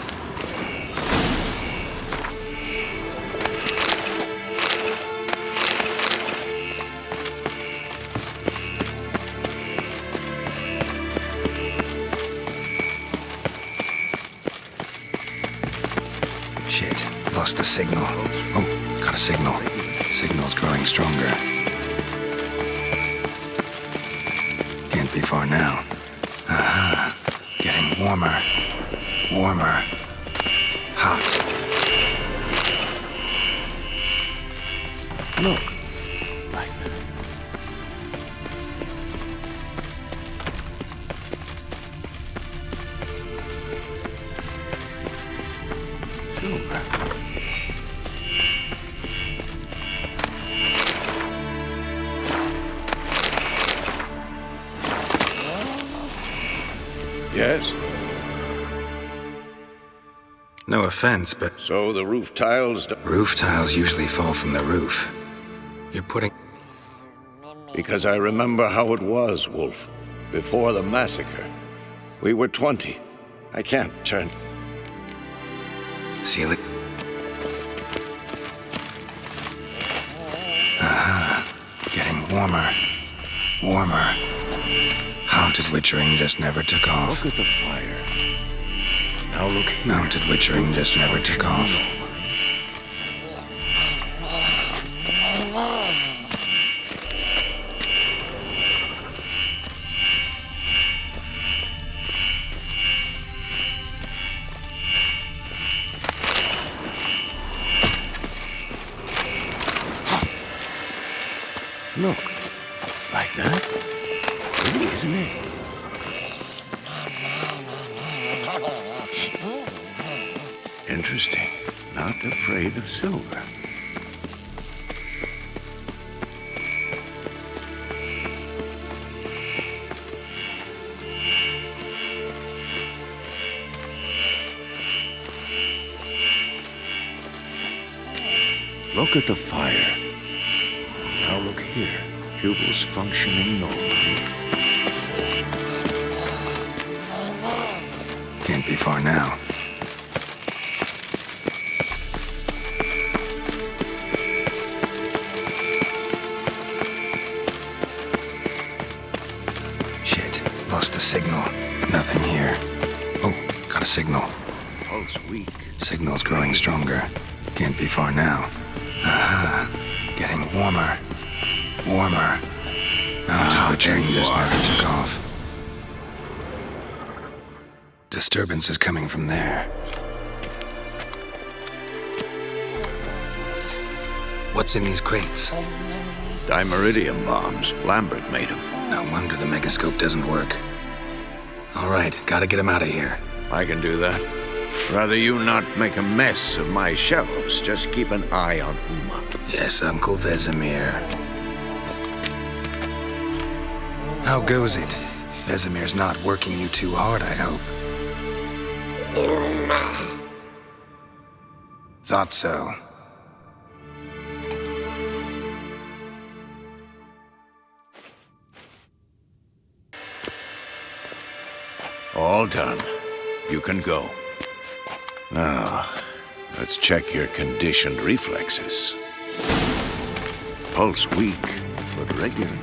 Shit, lost the signal. Oh, got a signal. Signal's growing stronger. Can't be far now. Aha. Getting warmer. Warmer. Hot. Look. Like that. Silver. Yes? No offense, but... So the roof tiles... Roof tiles usually fall from the roof. You're putting... Because I remember how it was, Wolf. Before the massacre. We were 20. I can't turn... Seal it. Aha. Getting warmer. Warmer. Haunted Witchering just never took off. Look at the fire. Now look here. Mounted Witchering just never took off. Look. Like that? Pretty, isn't it? Interesting. Not afraid of silver. Look at the fire. Now look here. Pupils functioning normally. Can't be far now. Shit, lost the signal. Nothing here. Oh, got a signal. Pulse weak. Signal's growing stronger. Can't be far now. Aha. Getting warmer. Warmer. The train just never took off. Disturbance is coming from there. What's in these crates? Dimeridium bombs. Lambert made them. No wonder the megascope doesn't work. All right, gotta get him out of here. I can do that. Rather you not make a mess of my shelves. Just keep an eye on Uma. Yes, Uncle Vesemir. How goes it? Vesemir's not working you too hard, I hope. Thought so. All done. You can go. Now, let's check your conditioned reflexes. Pulse weak, but regular.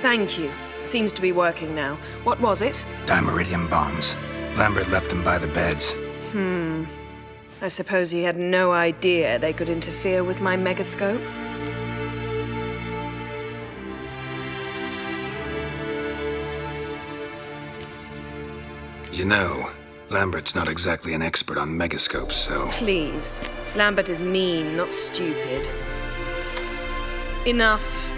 Thank you. Seems to be working now. What was it? Dimeridium bombs. Lambert left them by the beds. I suppose he had no idea they could interfere with my megascope? You know, Lambert's not exactly an expert on megascopes, so... Please. Lambert is mean, not stupid. Enough.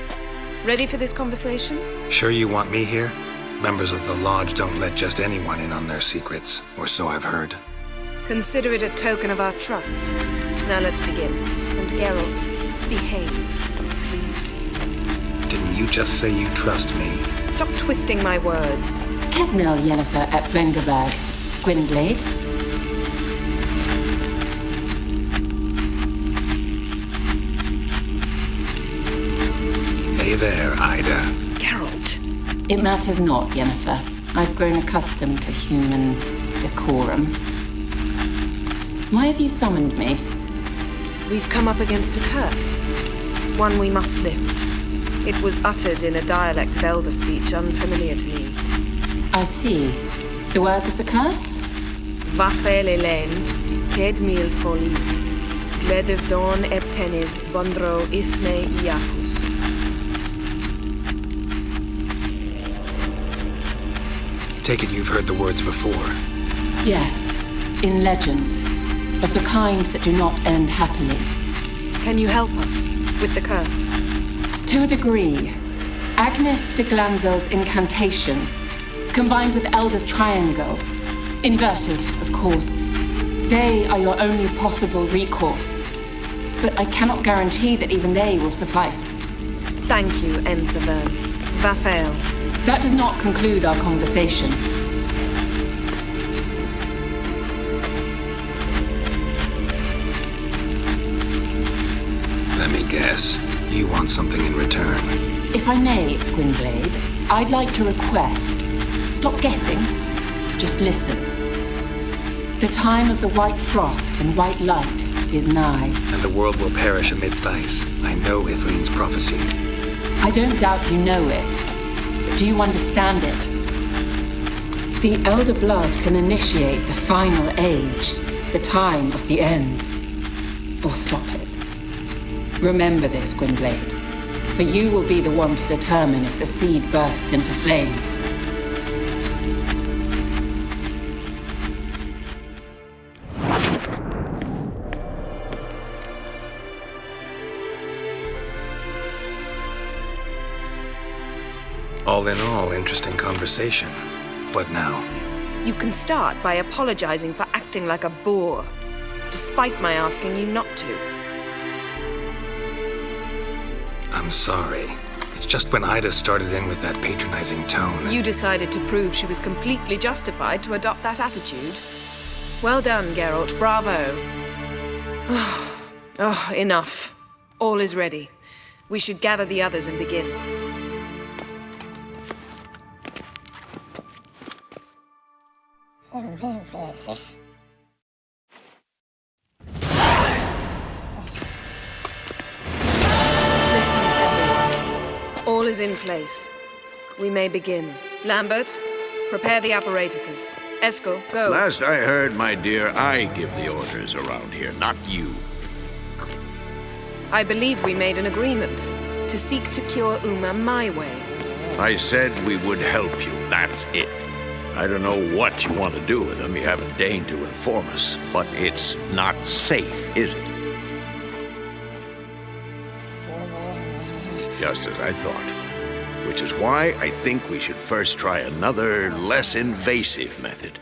Ready for this conversation? Sure you want me here? Members of the Lodge don't let just anyone in on their secrets, or so I've heard. Consider it a token of our trust. Now let's begin. And Geralt, behave, please. Didn't you just say you trust me? Stop twisting my words. Ketnel Yennefer at Vengerberg. Gwynblade. Hey there, Ida. Geralt. It matters not, Yennefer. I've grown accustomed to human decorum. Why have you summoned me? We've come up against a curse. One we must lift. It was uttered in a dialect of Elder speech unfamiliar to me. I see. The words of the curse? Vafel Elaine, Ked Mil Foli, Gledev Don Eptenid, Bondro Isne Iacus. Take it you've heard the words before. Yes, in legends, of the kind that do not end happily. Can you help us with the curse? To a degree. Agnes de Glanville's incantation, combined with Elder's triangle, inverted, of course. They are your only possible recourse. But I cannot guarantee that even they will suffice. Thank you, Ensevern. Vafel. That does not conclude our conversation. Let me guess. You want something in return. If I may, Gwynblade, I'd like to request. Stop guessing. Just listen. The time of the white frost and white light is nigh. And the world will perish amidst ice. I know Ithleen's prophecy. I don't doubt you know it. But do you understand it? The Elder Blood can initiate the final age, the time of the end. Or stop it. Remember this, Gwynblade, for you will be the one to determine if the seed bursts into flames. All in all, interesting conversation. What now? You can start by apologizing for acting like a boor, despite my asking you not to. I'm sorry. It's just when Ida started in with that patronizing tone. You decided to prove she was completely justified to adopt that attitude. Well done, Geralt. Bravo. Oh, enough. All is ready. We should gather the others and begin. Listen, everyone. All is in place. We may begin. Lambert, prepare the apparatuses. Eskel, go. Last I heard, my dear, I give the orders around here, not you. I believe we made an agreement to seek to cure Uma my way. I said we would help you, that's it. I don't know what you want to do with them. You haven't deigned to inform us, but it's not safe, is it? Just as I thought. Which is why I think we should first try another, less invasive method.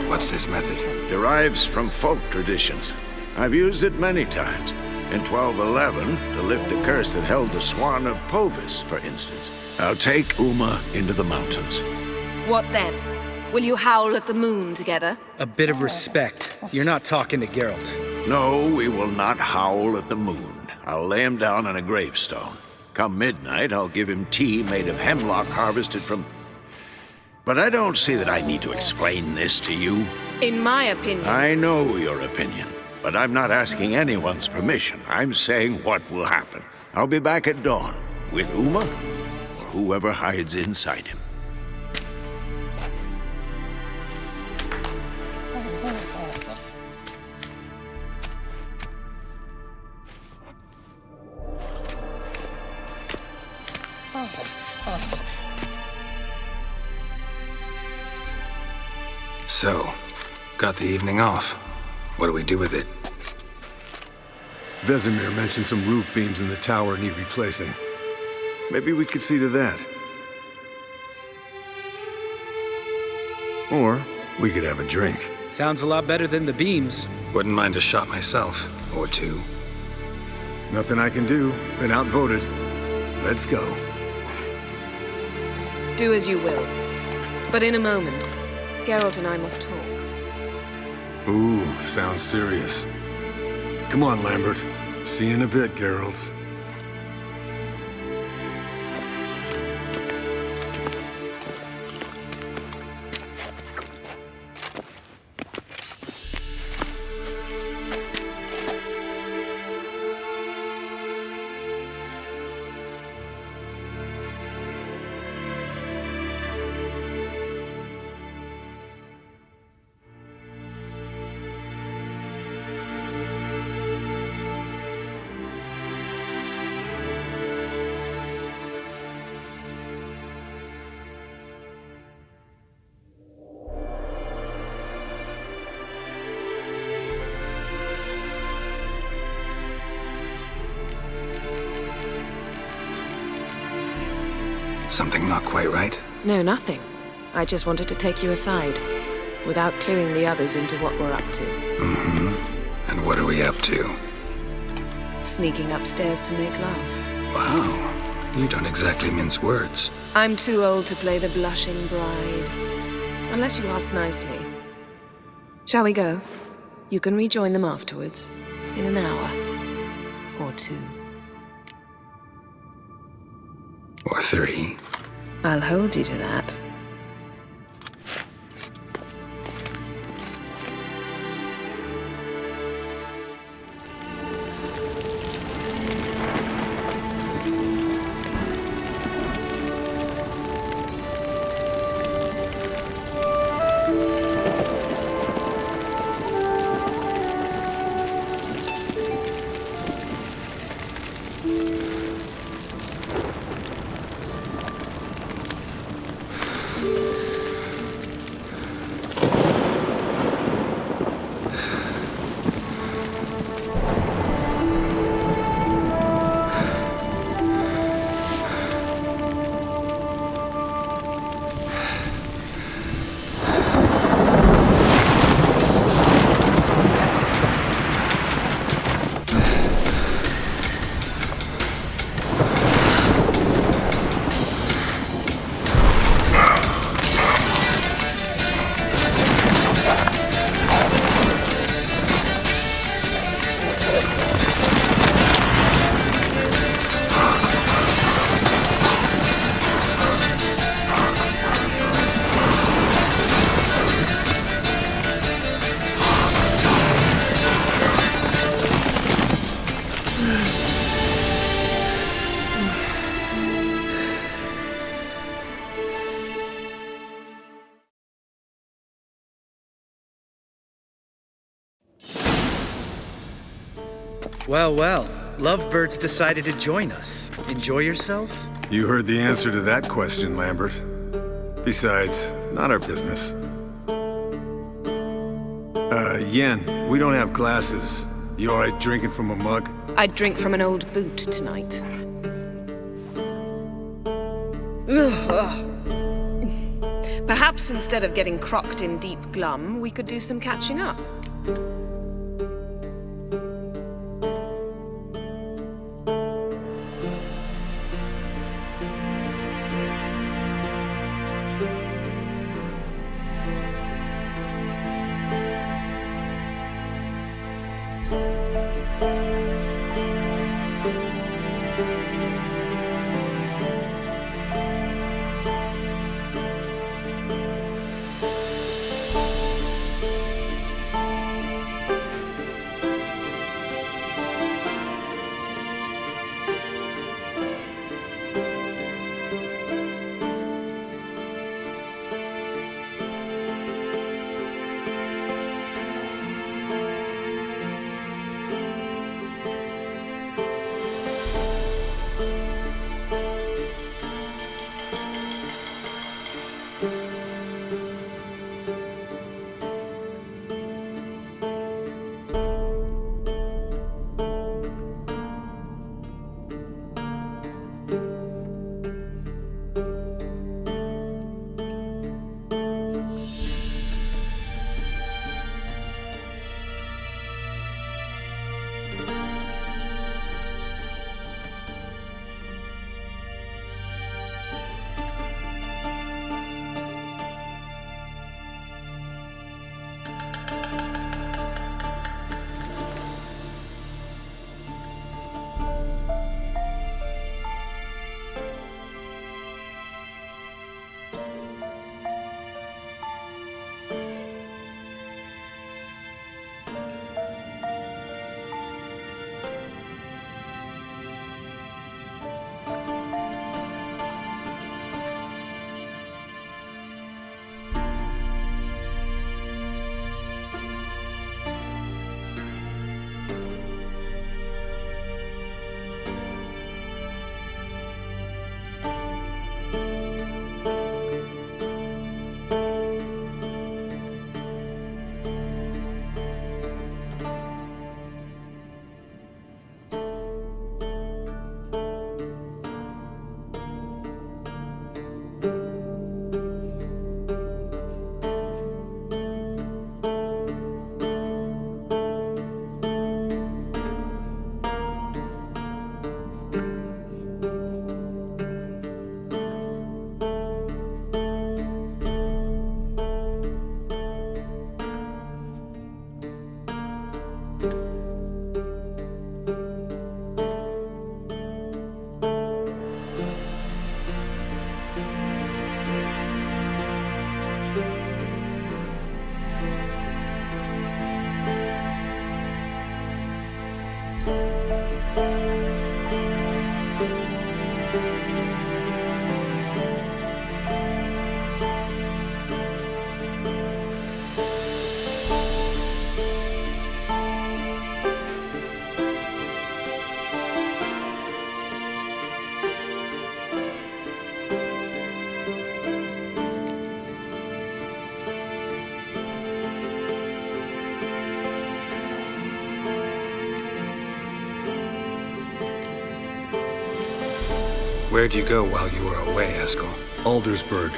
What's this method? Derives from folk traditions. I've used it many times. In 1211, to lift the curse that held the Swan of Povis, for instance. I'll take Uma into the mountains. What then? Will you howl at the moon together? A bit of respect. You're not talking to Geralt. No, we will not howl at the moon. I'll lay him down on a gravestone. Come midnight, I'll give him tea made of hemlock harvested from... But I don't see that I need to explain this to you. In my opinion... I know your opinion, but I'm not asking anyone's permission. I'm saying what will happen. I'll be back at dawn, with Uma, or whoever hides inside him. So, got the evening off. What do we do with it? Vesemir mentioned some roof beams in the tower need replacing. Maybe we could see to that. Or we could have a drink. Sounds a lot better than the beams. Wouldn't mind a shot myself, or two. Nothing I can do. Been outvoted. Let's go. Do as you will. But in a moment, Geralt and I must talk. Ooh, sounds serious. Come on, Lambert. See you in a bit, Geralt. Something not quite right? No, nothing. I just wanted to take you aside, without cluing the others into what we're up to. Mm-hmm. And what are we up to? Sneaking upstairs to make love. Wow. You don't exactly mince words. I'm too old to play the blushing bride. Unless you ask nicely. Shall we go? You can rejoin them afterwards. In an hour. Or 2. Or 3. I'll hold you to that. Well, well. Lovebirds decided to join us. Enjoy yourselves? You heard the answer to that question, Lambert. Besides, not our business. Yen, we don't have glasses. You alright drinking from a mug? I'd drink from an old boot tonight. Perhaps instead of getting crocked in deep glum, we could do some catching up. Where'd you go while you were away, Eskel? Aldersburg.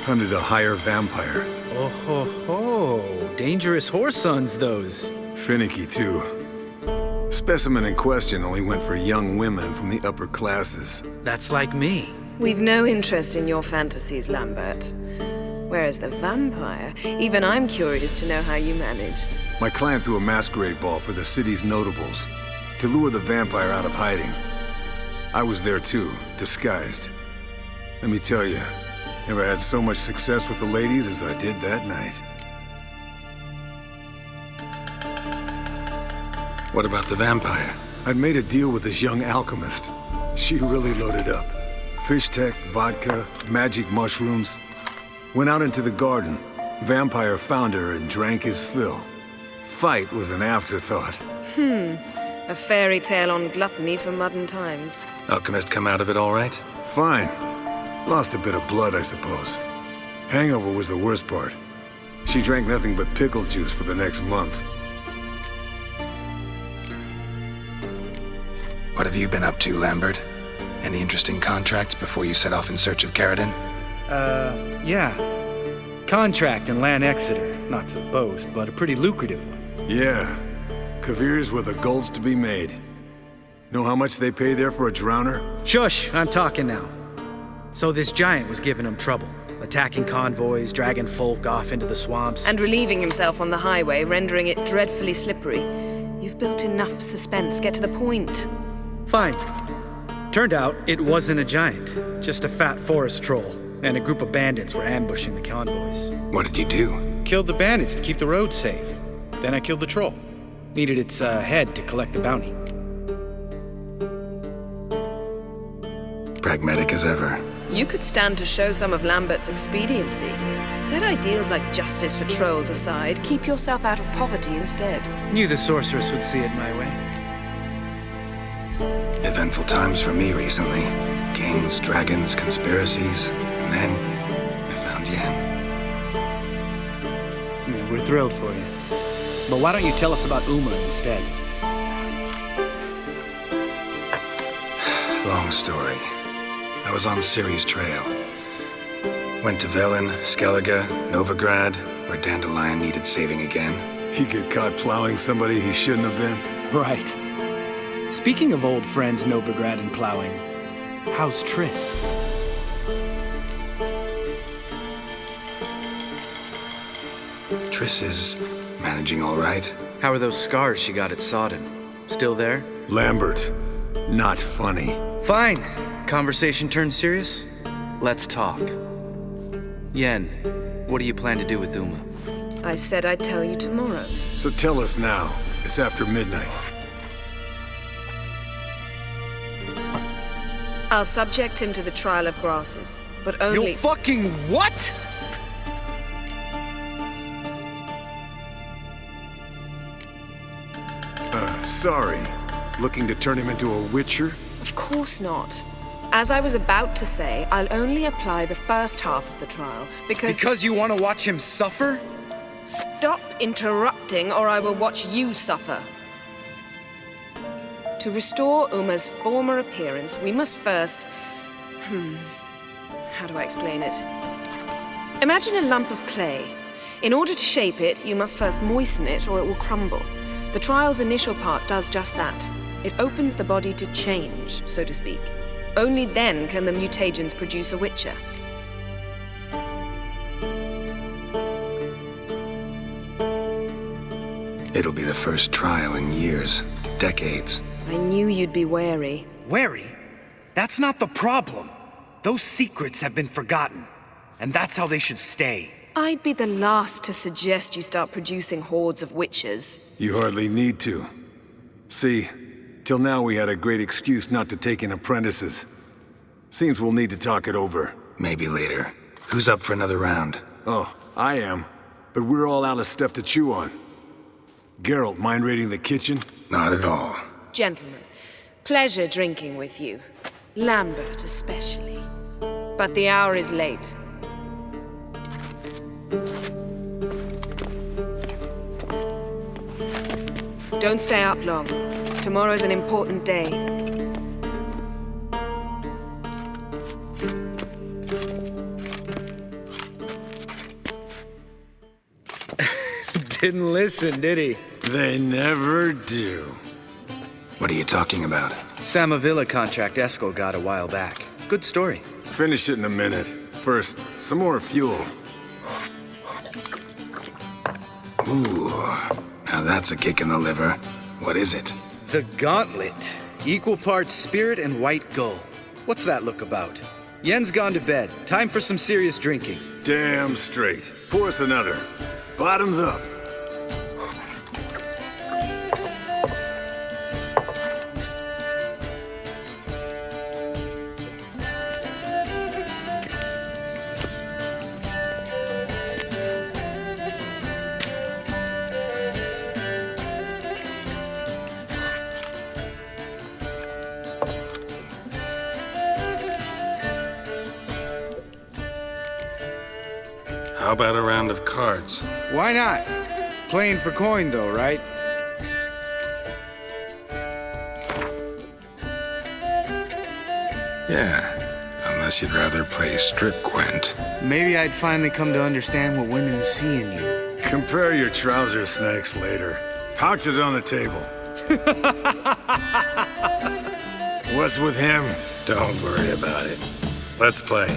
Hunted a higher vampire. Oh ho ho. Dangerous whoresons, those. Finicky, too. Specimen in question only went for young women from the upper classes. That's like me. We've no interest in your fantasies, Lambert. Whereas the vampire, even I'm curious to know how you managed. My client threw a masquerade ball for the city's notables to lure the vampire out of hiding. I was there too, disguised. Let me tell you, never had so much success with the ladies as I did that night. What about the vampire? I'd made a deal with this young alchemist. She really loaded up. Fish tech, vodka, magic mushrooms. Went out into the garden. Vampire found her and drank his fill. Fight was an afterthought. A fairy tale on gluttony for modern times. Alchemist come out of it all right? Fine. Lost a bit of blood, I suppose. Hangover was the worst part. She drank nothing but pickle juice for the next month. What have you been up to, Lambert? Any interesting contracts before you set off in search of Caridin? Yeah. Contract in Lan Exeter. Not to boast, but a pretty lucrative one. Yeah. Kavir's were the golds to be made. Know how much they pay there for a drowner? Shush, I'm talking now. So this giant was giving him trouble. Attacking convoys, dragging folk off into the swamps. And relieving himself on the highway, rendering it dreadfully slippery. You've built enough suspense. Get to the point. Fine. Turned out it wasn't a giant, just a fat forest troll, and a group of bandits were ambushing the convoys. What did you do? Killed the bandits to keep the roads safe. Then I killed the troll. Needed its head to collect the bounty. Pragmatic as ever. You could stand to show some of Lambert's expediency. Set ideals like justice for trolls aside, keep yourself out of poverty instead. Knew the sorceress would see it my way. Eventful times for me recently. Kings, dragons, conspiracies, and then I found Yen. Yeah, we're thrilled for you. But why don't you tell us about Uma instead? Long story. I was on Ciri's trail. Went to Velen, Skellige, Novigrad, where Dandelion needed saving again. He get caught plowing somebody he shouldn't have been. Right. Speaking of old friends Novigrad and plowing, how's Triss? Triss is managing all right. How are those scars she got at Sodden? Still there? Lambert, not funny. Fine. Conversation turned serious? Let's talk. Yen, what do you plan to do with Uma? I said I'd tell you tomorrow. So tell us now. It's after midnight. I'll subject him to the trial of grasses, but only— You fucking what?! Sorry. Looking to turn him into a witcher? Of course not. As I was about to say, I'll only apply the first half of the trial, because— Because you want to watch him suffer? Stop interrupting, or I will watch you suffer. To restore Uma's former appearance, we must first— how do I explain it? Imagine a lump of clay. In order to shape it, you must first moisten it, or it will crumble. The trial's initial part does just that. It opens the body to change, so to speak. Only then can the mutagens produce a witcher. It'll be the first trial in years, decades. I knew you'd be wary. Wary? That's not the problem. Those secrets have been forgotten, and that's how they should stay. I'd be the last to suggest you start producing hordes of witches. You hardly need to. See, till now we had a great excuse not to take in apprentices. Seems we'll need to talk it over. Maybe later. Who's up for another round? Oh, I am. But we're all out of stuff to chew on. Geralt, mind raiding the kitchen? Not at all. Gentlemen, pleasure drinking with you. Lambert especially. But the hour is late. Don't stay up long. Tomorrow's an important day. Didn't listen, did he? They never do. What are you talking about? Samavilla contract Eskel got a while back. Good story. Finish it in a minute. First, some more fuel. Ooh, now that's a kick in the liver. What is it? The Gauntlet. Equal parts spirit and white gull. What's that look about? Yen's gone to bed. Time for some serious drinking. Damn straight. Pour us another. Bottoms up. How about a round of cards? Why not? Playing for coin, though, right? Yeah, unless you'd rather play strip Gwent. Maybe I'd finally come to understand what women see in you. Compare your trouser snacks later. Pouches on the table. What's with him? Don't worry about it. Let's play.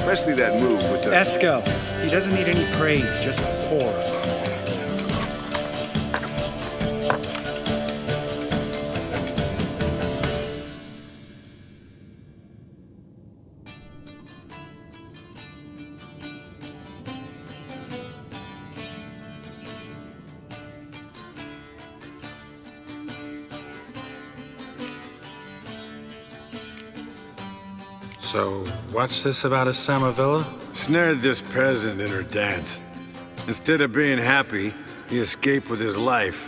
Especially that move with the... Esco. He doesn't need any praise, just pour. So, what's this about a Samavilla? Snared this peasant in her dance. Instead of being happy, he escaped with his life.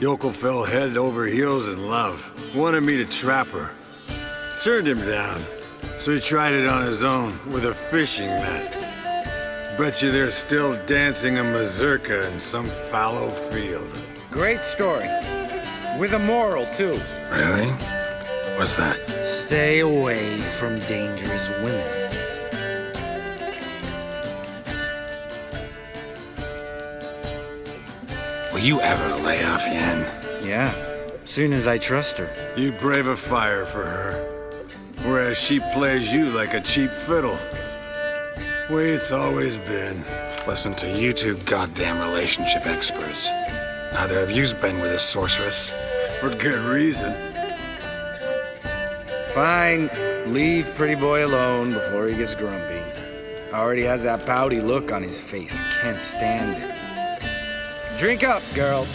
Yokel fell head over heels in love. Wanted me to trap her. Turned him down. So he tried it on his own with a fishing net. Bet you they're still dancing a mazurka in some fallow field. Great story. With a moral, too. Really? What's that? Stay away from dangerous women. Will you ever lay off, Yen? Yeah, soon as I trust her. You brave a fire for her. Whereas she plays you like a cheap fiddle. Way it's always been. Listen to you two goddamn relationship experts. Neither of you's been with a sorceress. For good reason. Fine. Leave pretty boy alone before he gets grumpy. Already has that pouty look on his face. Can't stand it. Drink up, girl.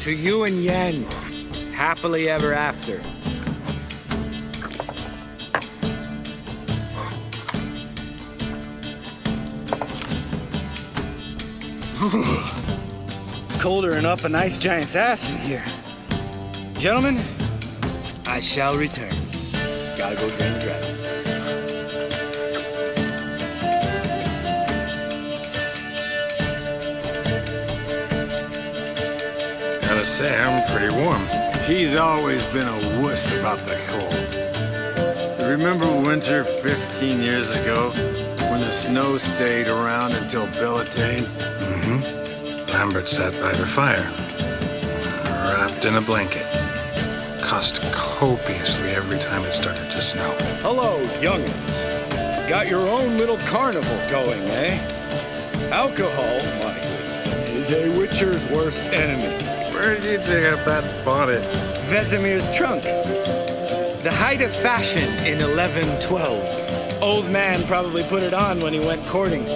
To you and Yen. Happily ever after. Colder and up a nice giant's ass in here. Gentlemen, I shall return. Gotta go drain the dragon. Gotta say, I'm pretty warm. He's always been a wuss about the cold. Remember winter 15 years ago when the snow stayed around until Bellatane? Mm-hmm. Lambert sat by the fire, wrapped in a blanket. Cussed copiously every time it started to snow. Hello, youngins. Got your own little carnival going, eh? Alcohol, my goodness, is a witcher's worst enemy. Where did you dig up that bonnet? Vesemir's trunk. The height of fashion in 1112. Old man probably put it on when he went courting,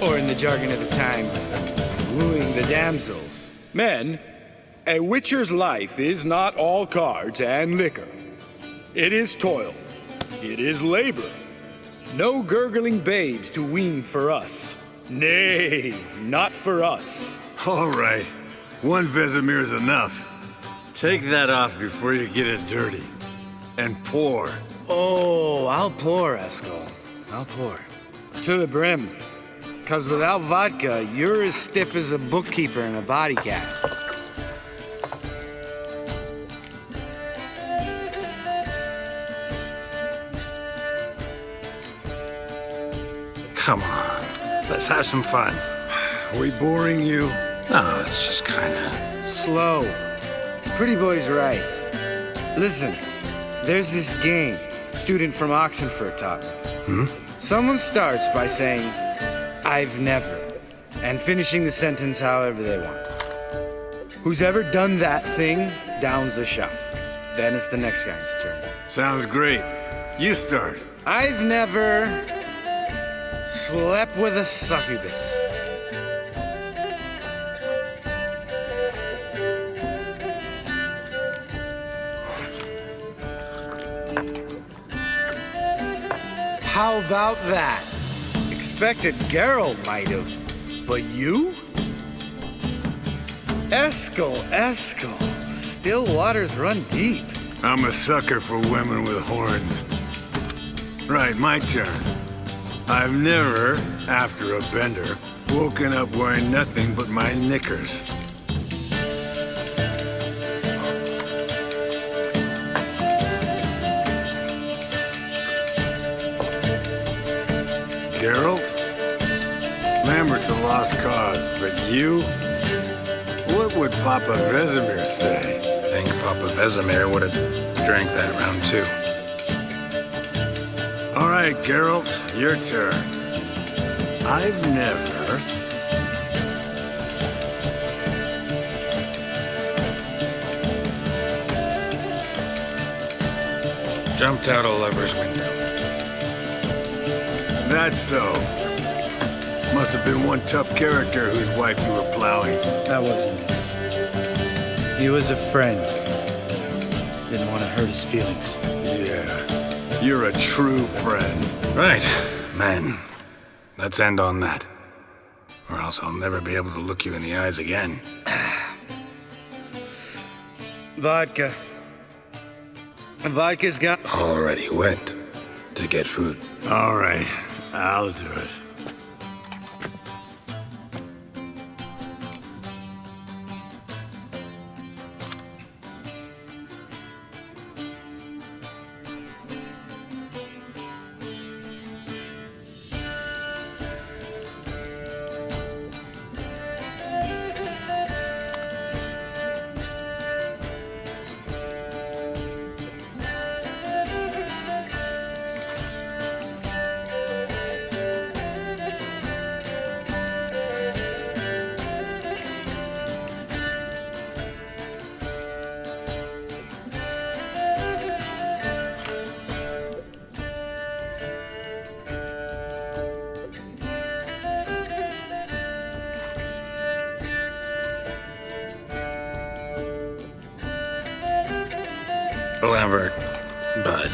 or in the jargon of the time, wooing the damsels. Men, a witcher's life is not all cards and liquor. It is toil. It is labor. No gurgling babes to wean for us. Nay, not for us. All right. One Vesemir's enough. Take that off before you get it dirty. And pour. Oh, I'll pour, Eskel. I'll pour. To the brim. 'Cause without vodka, you're as stiff as a bookkeeper in a body cast. Come on, let's have some fun. Are we boring you? No, it's just kinda... Slow. Pretty boy's right. Listen, there's this game student from Oxenfurt taught me. Someone starts by saying, I've never, and finishing the sentence however they want. Who's ever done that thing downs the shot. Then it's the next guy's turn. Sounds great. You start. I've never slept with a succubus. How about that? Expected Geralt might have, but you? Eskel. Still waters run deep. I'm a sucker for women with horns. Right, my turn. I've never, after a bender, woken up wearing nothing but my knickers. Geralt? Lambert's a lost cause, but you? What would Papa Vesemir say? I think Papa Vesemir would have drank that round too. All right. right, Geralt, your turn. I've never... Jumped out a lover's window. That's so. Must have been one tough character whose wife you were plowing. That wasn't me. He was a friend. Didn't want to hurt his feelings. Yeah, you're a true friend. Right, men. Let's end on that. Or else I'll never be able to look you in the eyes again. Vodka. Vodka's got... Already went to get food. All right, I'll do it. Lambert, Bud,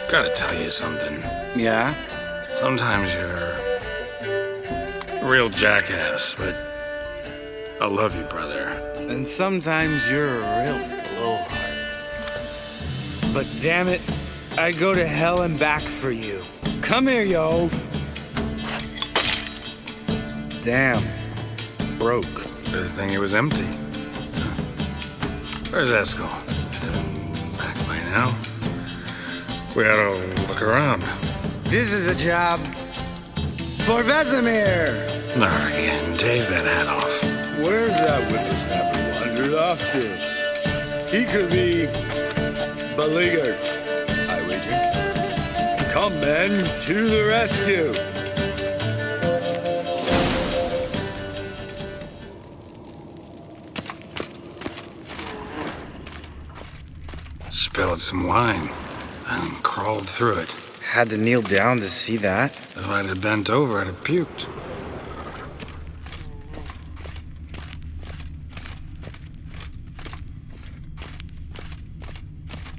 gotta tell you something. Yeah? Sometimes you're a real jackass, but I love you, brother. And sometimes you're a real blowhard. But damn it, I'd go to hell and back for you. Come here, you oaf. Damn. Broke. Good thing it was empty. Where's Eskel? Back by now? We ought to look around. This is a job for Vesemir. Nargan, take that hat off. Where's that whippersnapper wandered off to? He could be beleaguered, I wager. Come, men, to the rescue. Spilled some wine and crawled through it. Had to kneel down to see that. If I'd have bent over, I'd have puked.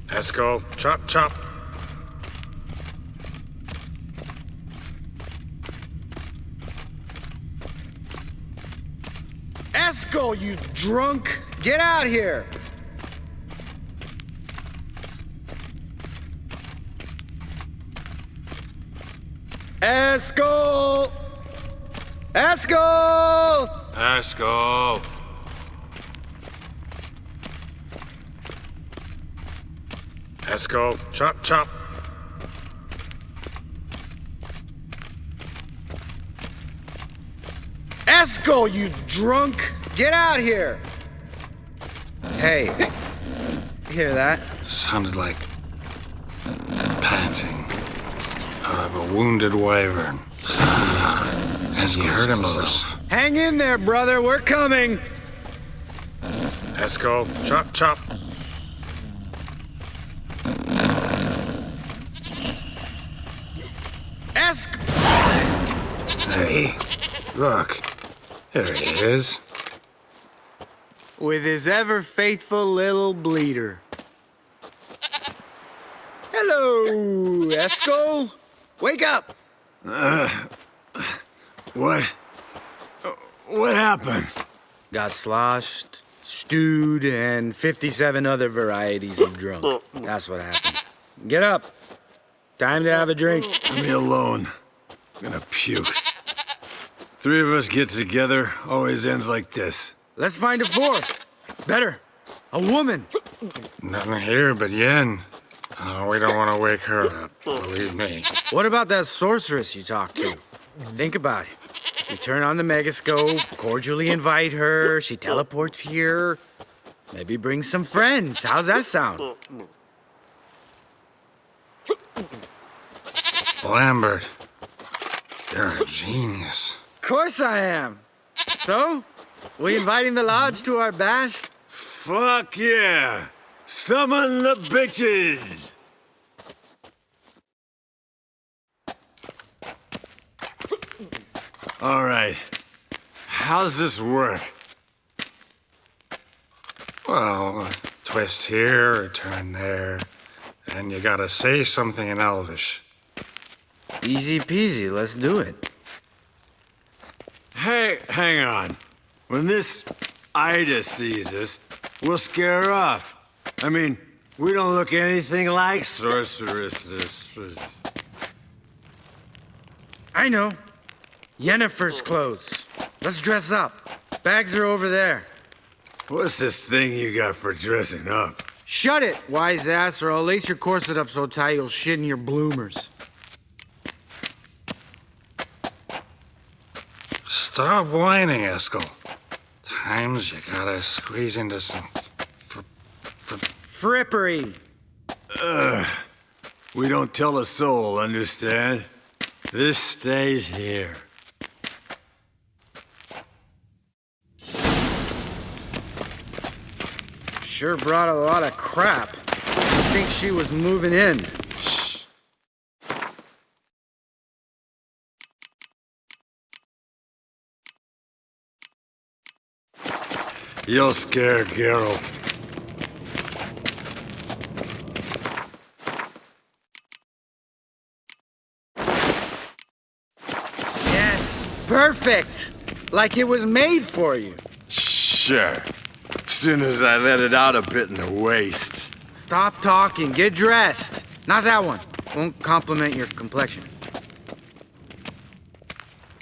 Eskel, chop, chop. Eskel, you drunk! Get out here! Eskel! Eskel! Eskel! Eskel, chop, chop. Eskel, you drunk! Get out here! Hey, hear that? Sounded like panting of a wounded wyvern. Eskel hurt himself. Hang in there, brother. We're coming. Eskel, chop, chop. Hey, look. There he is. With his ever faithful little bleeder. Hello, Eskel. Wake up. What happened? Got sloshed, stewed, and 57 other varieties of drunk. That's what happened. Get up. Time to have a drink. Leave me alone. I'm gonna puke. Three of us get together, always ends like this. Let's find a fourth. Better. A woman. Nothing here but Yen. Oh, we don't want to wake her up, believe me. What about that sorceress you talked to? Think about it. We turn on the megascope, cordially invite her, she teleports here. Maybe bring some friends. How's that sound? Lambert, you're a genius. Of course I am. So, we inviting the lodge to our bash? Fuck yeah! Summon the bitches! All right. How's this work? Well, a twist here, a turn there, and you gotta say something in Elvish. Easy peasy, let's do it. Hey, hang on. When this Ida sees us, we'll scare her off. I mean, we don't look anything like sorceresses. I know. Yennefer's clothes. Let's dress up. Bags are over there. What's this thing you got for dressing up? Shut it, wise ass, or I'll lace your corset up so tight you'll shit in your bloomers. Stop whining, Eskel. Times you gotta squeeze into some frippery. We don't tell a soul, understand? This stays here. Sure brought a lot of crap. I think she was moving in. Shh. You'll scare Geralt. Yes, perfect. Like it was made for you. Sure. Soon as I let it out a bit in the waist. Stop talking. Get dressed. Not that one. Won't compliment your complexion.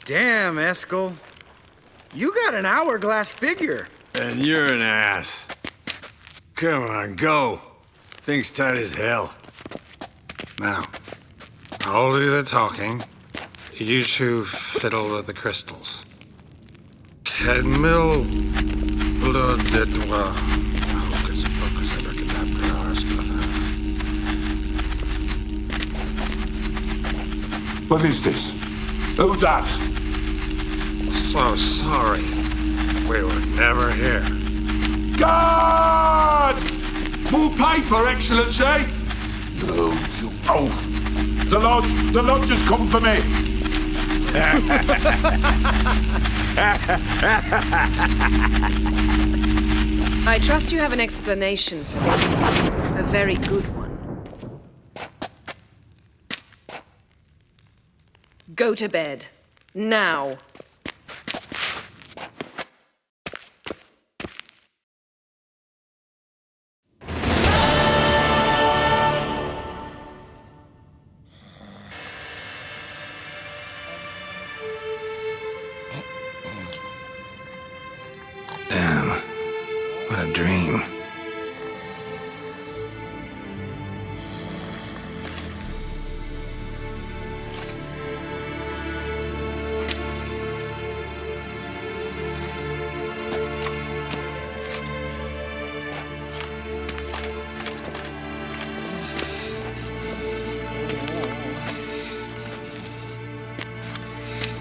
Damn, Eskel. You got an hourglass figure. And you're an ass. Come on, go. Thing's tight as hell. Now, I'll do the talking. You two fiddle with the crystals. Kedmil blood de toi. Hocus pocus abracadabra, arsplatha. What is this? Who's that? So sorry. We were never here. Guards! More paper, Excellency! No, you oaf. The lodge has come for me. I trust you have an explanation for this. A very good one. Go to bed. Now. Damn. What a dream.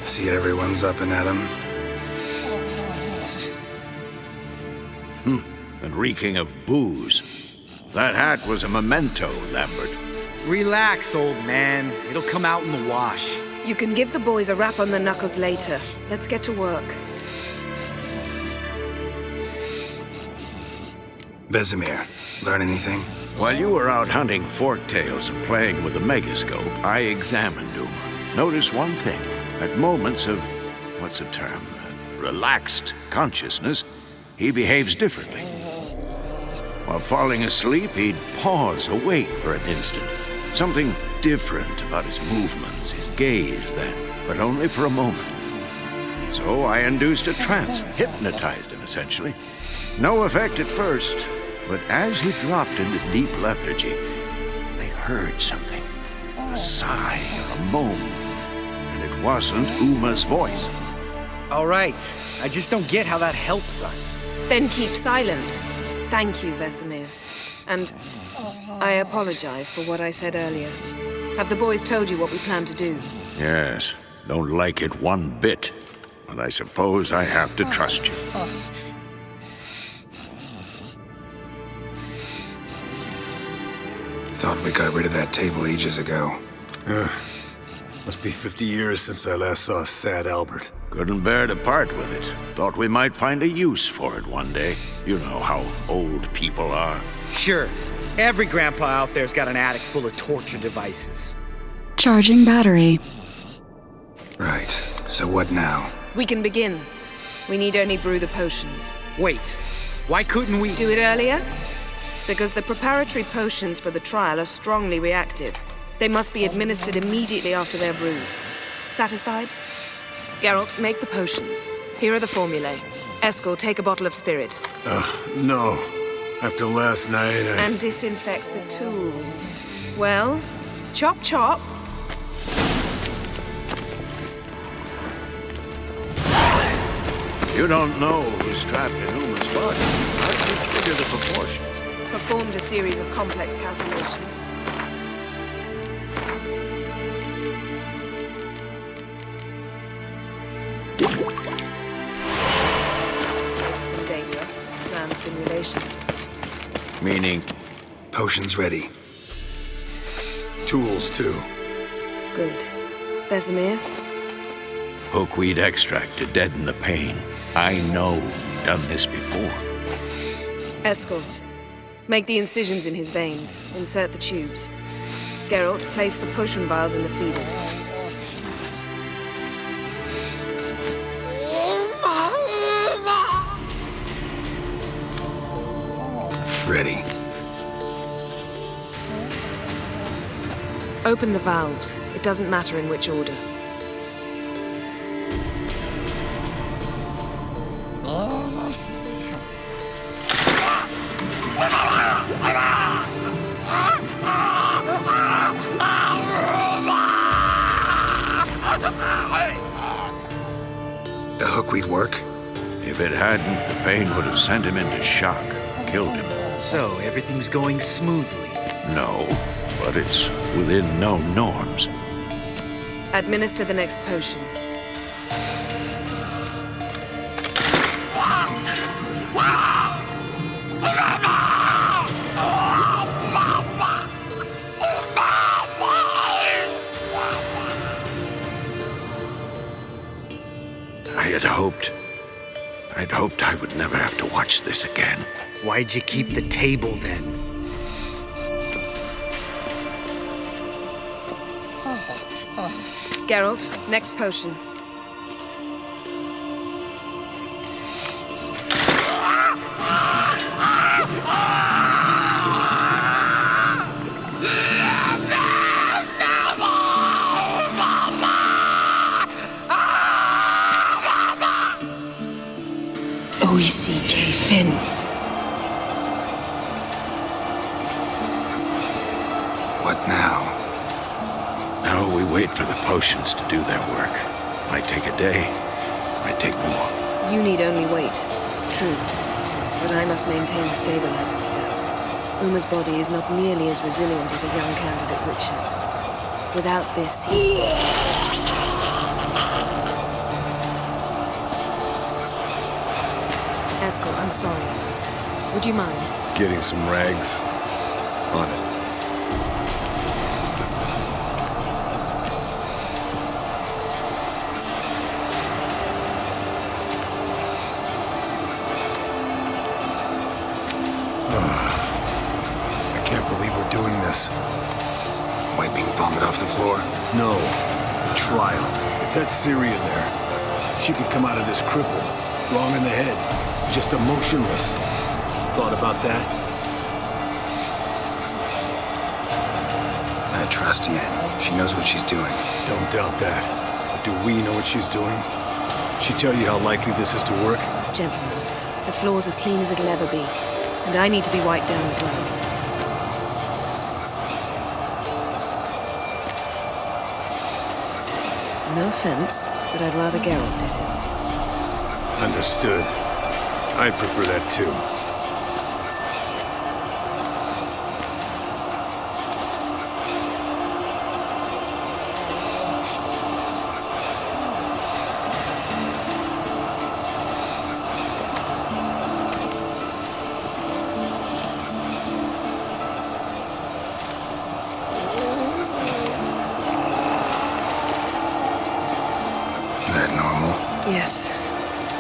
See everyone's up and at 'em. And reeking of booze. That hat was a memento, Lambert. Relax, old man. It'll come out in the wash. You can give the boys a rap on the knuckles later. Let's get to work. Vesemir, learn anything? While you were out hunting forktails and playing with the megascope, I examined Uma. Notice one thing. At moments of, what's the term, relaxed consciousness, he behaves differently. While falling asleep, he'd pause, awake for an instant. Something different about his movements, his gaze then, but only for a moment. So I induced a trance, hypnotized him essentially. No effect at first, but as he dropped into deep lethargy, I heard something. A sigh or a moan. And it wasn't Uma's voice. All right. I just don't get how that helps us. Then keep silent. Thank you, Vesemir. And I apologize for what I said earlier. Have the boys told you what we plan to do? Yes, don't like it one bit. But I suppose I have to trust you. Thought we got rid of that table ages ago. Must be 50 years since I last saw sad Albert. Couldn't bear to part with it. Thought we might find a use for it one day. You know how old people are. Sure. Every grandpa out there's got an attic full of torture devices. Charging battery. Right. So what now? We can begin. We need only brew the potions. Wait. Why couldn't we do it earlier? Because the preparatory potions for the trial are strongly reactive. They must be administered immediately after they're brewed. Satisfied? Geralt, make the potions. Here are the formulae. Eskel, take a bottle of spirit. No. After last night, And disinfect the tools. Well, chop chop. You don't know who's trapped in Uma's body. How did you figure the proportions? Performed a series of complex calculations. Created some data, ran simulations. Meaning? Potions ready. Tools, too. Good. Vesemir? Hookweed extract to deaden the pain. I know you've done this before. Eskel, make the incisions in his veins. Insert the tubes. Geralt, place the potion vials in the feeders. Ready. Open the valves. It doesn't matter in which order. The hookweed work? If it hadn't, the pain would have sent him into shock, killed him. So, everything's going smoothly? No, but it's within known norms. Administer the next potion. I'd hoped I would never have to watch this again. Why'd you keep the table then? Geralt, next potion. OECK Finn. What now? Now we wait for the potions to do their work. Might take a day, might take more. You need only wait. True. But I must maintain the stabilizing spell. Uma's body is not nearly as resilient as a young candidate witch's. Without this, Eskel, I'm sorry. Would you mind? Getting some rags. On it. I can't believe we're doing this. Wiping vomit off the floor? No. The trial. If that's Ciri in there, she could come out of this crippled, wrong in the head, just emotionless. Thought about that? I trust Yen. She knows what she's doing. Don't doubt that. But do we know what she's doing? She tell you how likely this is to work? Gentlemen, the floor's as clean as it'll ever be. And I need to be wiped down as well. No offense, but I'd rather Geralt did it. Understood. I'd prefer that too.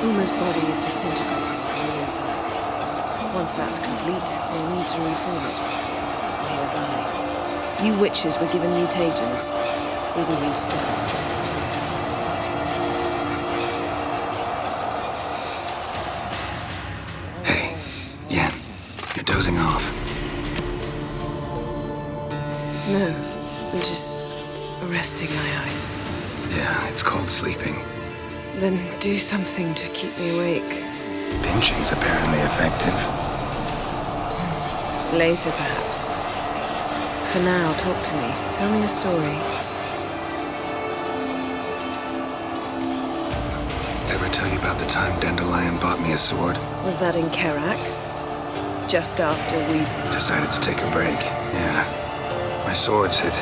Uma's body is disintegrating from the inside. Once that's complete, we'll need to reform it. Or he'll die. You witches were given mutagens. We will use stones. Yen, you're dozing off. No, I'm just resting my eyes. Yeah, it's called sleeping. Then do something to keep me awake. Pinching's apparently effective. Later, perhaps. For now, talk to me. Tell me a story. Ever tell you about the time Dandelion bought me a sword? Was that in Kerak? Just after we... Decided to take a break, yeah. My swords had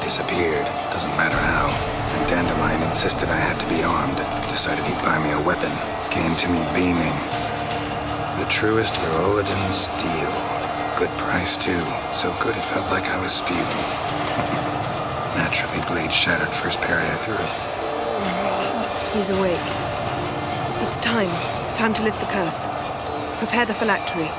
disappeared, doesn't matter how. And Dandelion insisted I had to be armed. Decided he'd buy me a weapon. Came to me beaming. The truest Virolidan steel. Good price, too. So good it felt like I was stealing. Naturally, blade shattered first parry I threw. He's awake. It's time. Time to lift the curse. Prepare the phylactery.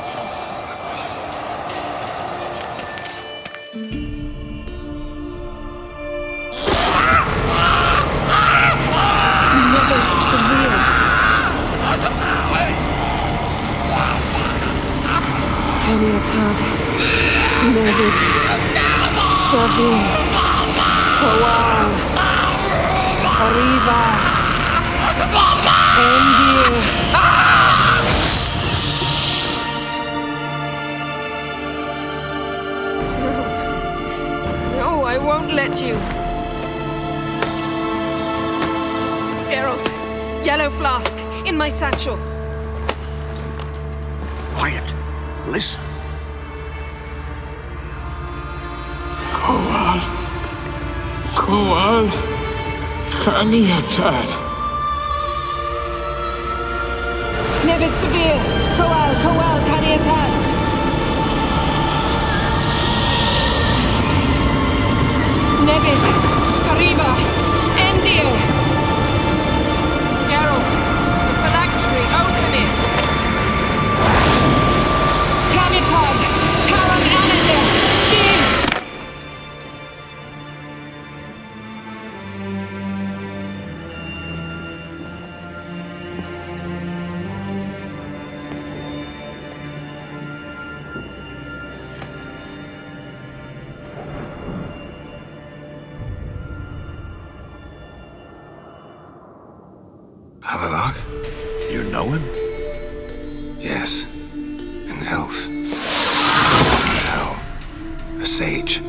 Keniatad, Nevid, Savin, Kowal, Arriva, Endir. No, I won't let you. Geralt, yellow flask, in my satchel. Quiet. Listen. Kowal, Kaniatad. Nevid Severe, Kowal, Kaniatad. Nevid, Arriba, Endir. Geralt, the phylactery, open it. Canitod, Taran Anadir, Diz. Havelock? You know him? Yes. An elf. No. A sage.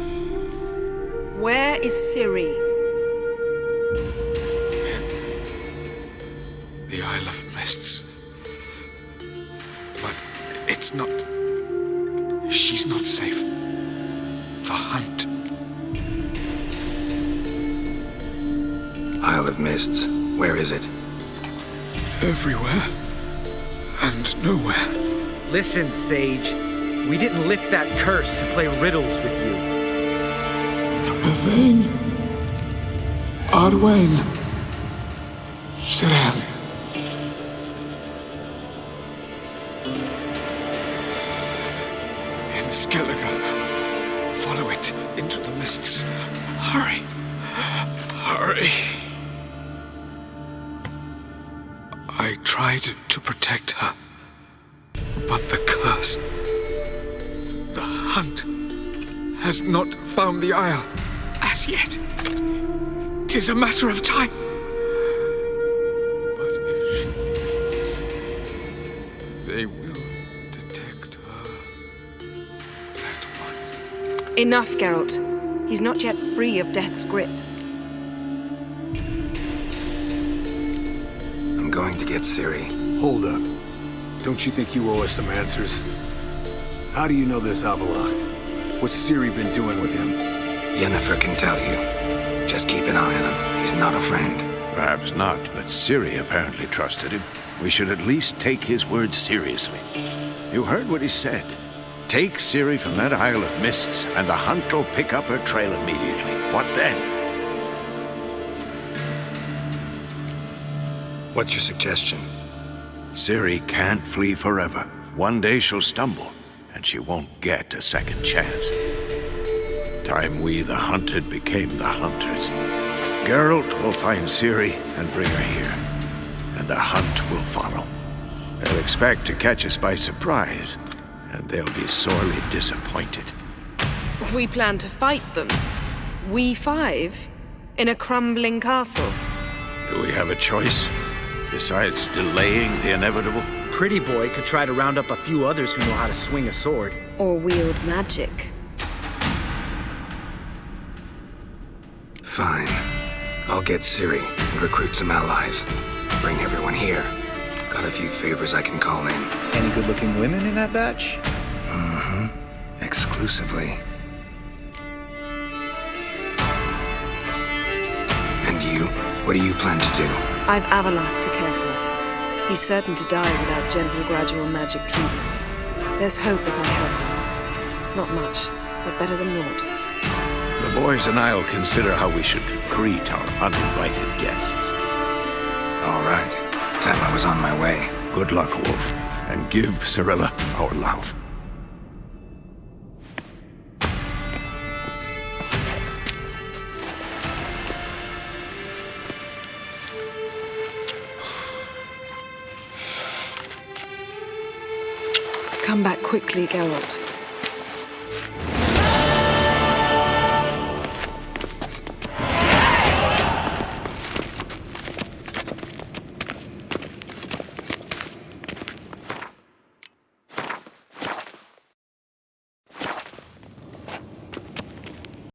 Where is Ciri? The Isle of Mists. But it's not... She's not safe. The hunt. Isle of Mists. Where is it? Everywhere. And nowhere. Listen, Sage. We didn't lift that curse to play riddles with you. Yvain. Arwain. Siren. In Skellige. Follow it into the mists. Hurry. Hurry. I tried to protect her. But the curse... The hunt... has not found the Isle as yet. 'Tis a matter of time. But if she is, they will detect her at once. Enough, Geralt. He's not yet free of death's grip. I'm going to get Ciri. Hold up. Don't you think you owe us some answers? How do you know this Havelock? What's Ciri been doing with him? Yennefer can tell you. Just keep an eye on him. He's not a friend. Perhaps not, but Ciri apparently trusted him. We should at least take his words seriously. You heard what he said. Take Ciri from that Isle of Mists, and the hunt will pick up her trail immediately. What then? What's your suggestion? Ciri can't flee forever. One day she'll stumble, and she won't get a second chance. Time we, the hunted, became the hunters. Geralt will find Ciri and bring her here, and the hunt will follow. They'll expect to catch us by surprise, and they'll be sorely disappointed. We plan to fight them. We five? In a crumbling castle? Do we have a choice, besides delaying the inevitable? Pretty Boy could try to round up a few others who know how to swing a sword. Or wield magic. Fine. I'll get Ciri and recruit some allies. Bring everyone here. Got a few favors I can call in. Any good-looking women in that batch? Mm-hmm. Exclusively. And you? What do you plan to do? I've Avallac'h to care for. He's certain to die without gentle, gradual magic treatment. There's hope if I help him. Not much, but better than naught. The boys and I'll consider how we should greet our uninvited guests. All right. Time I was on my way. Good luck, Wolf, and give Cirilla our love. Come back quickly, Geralt.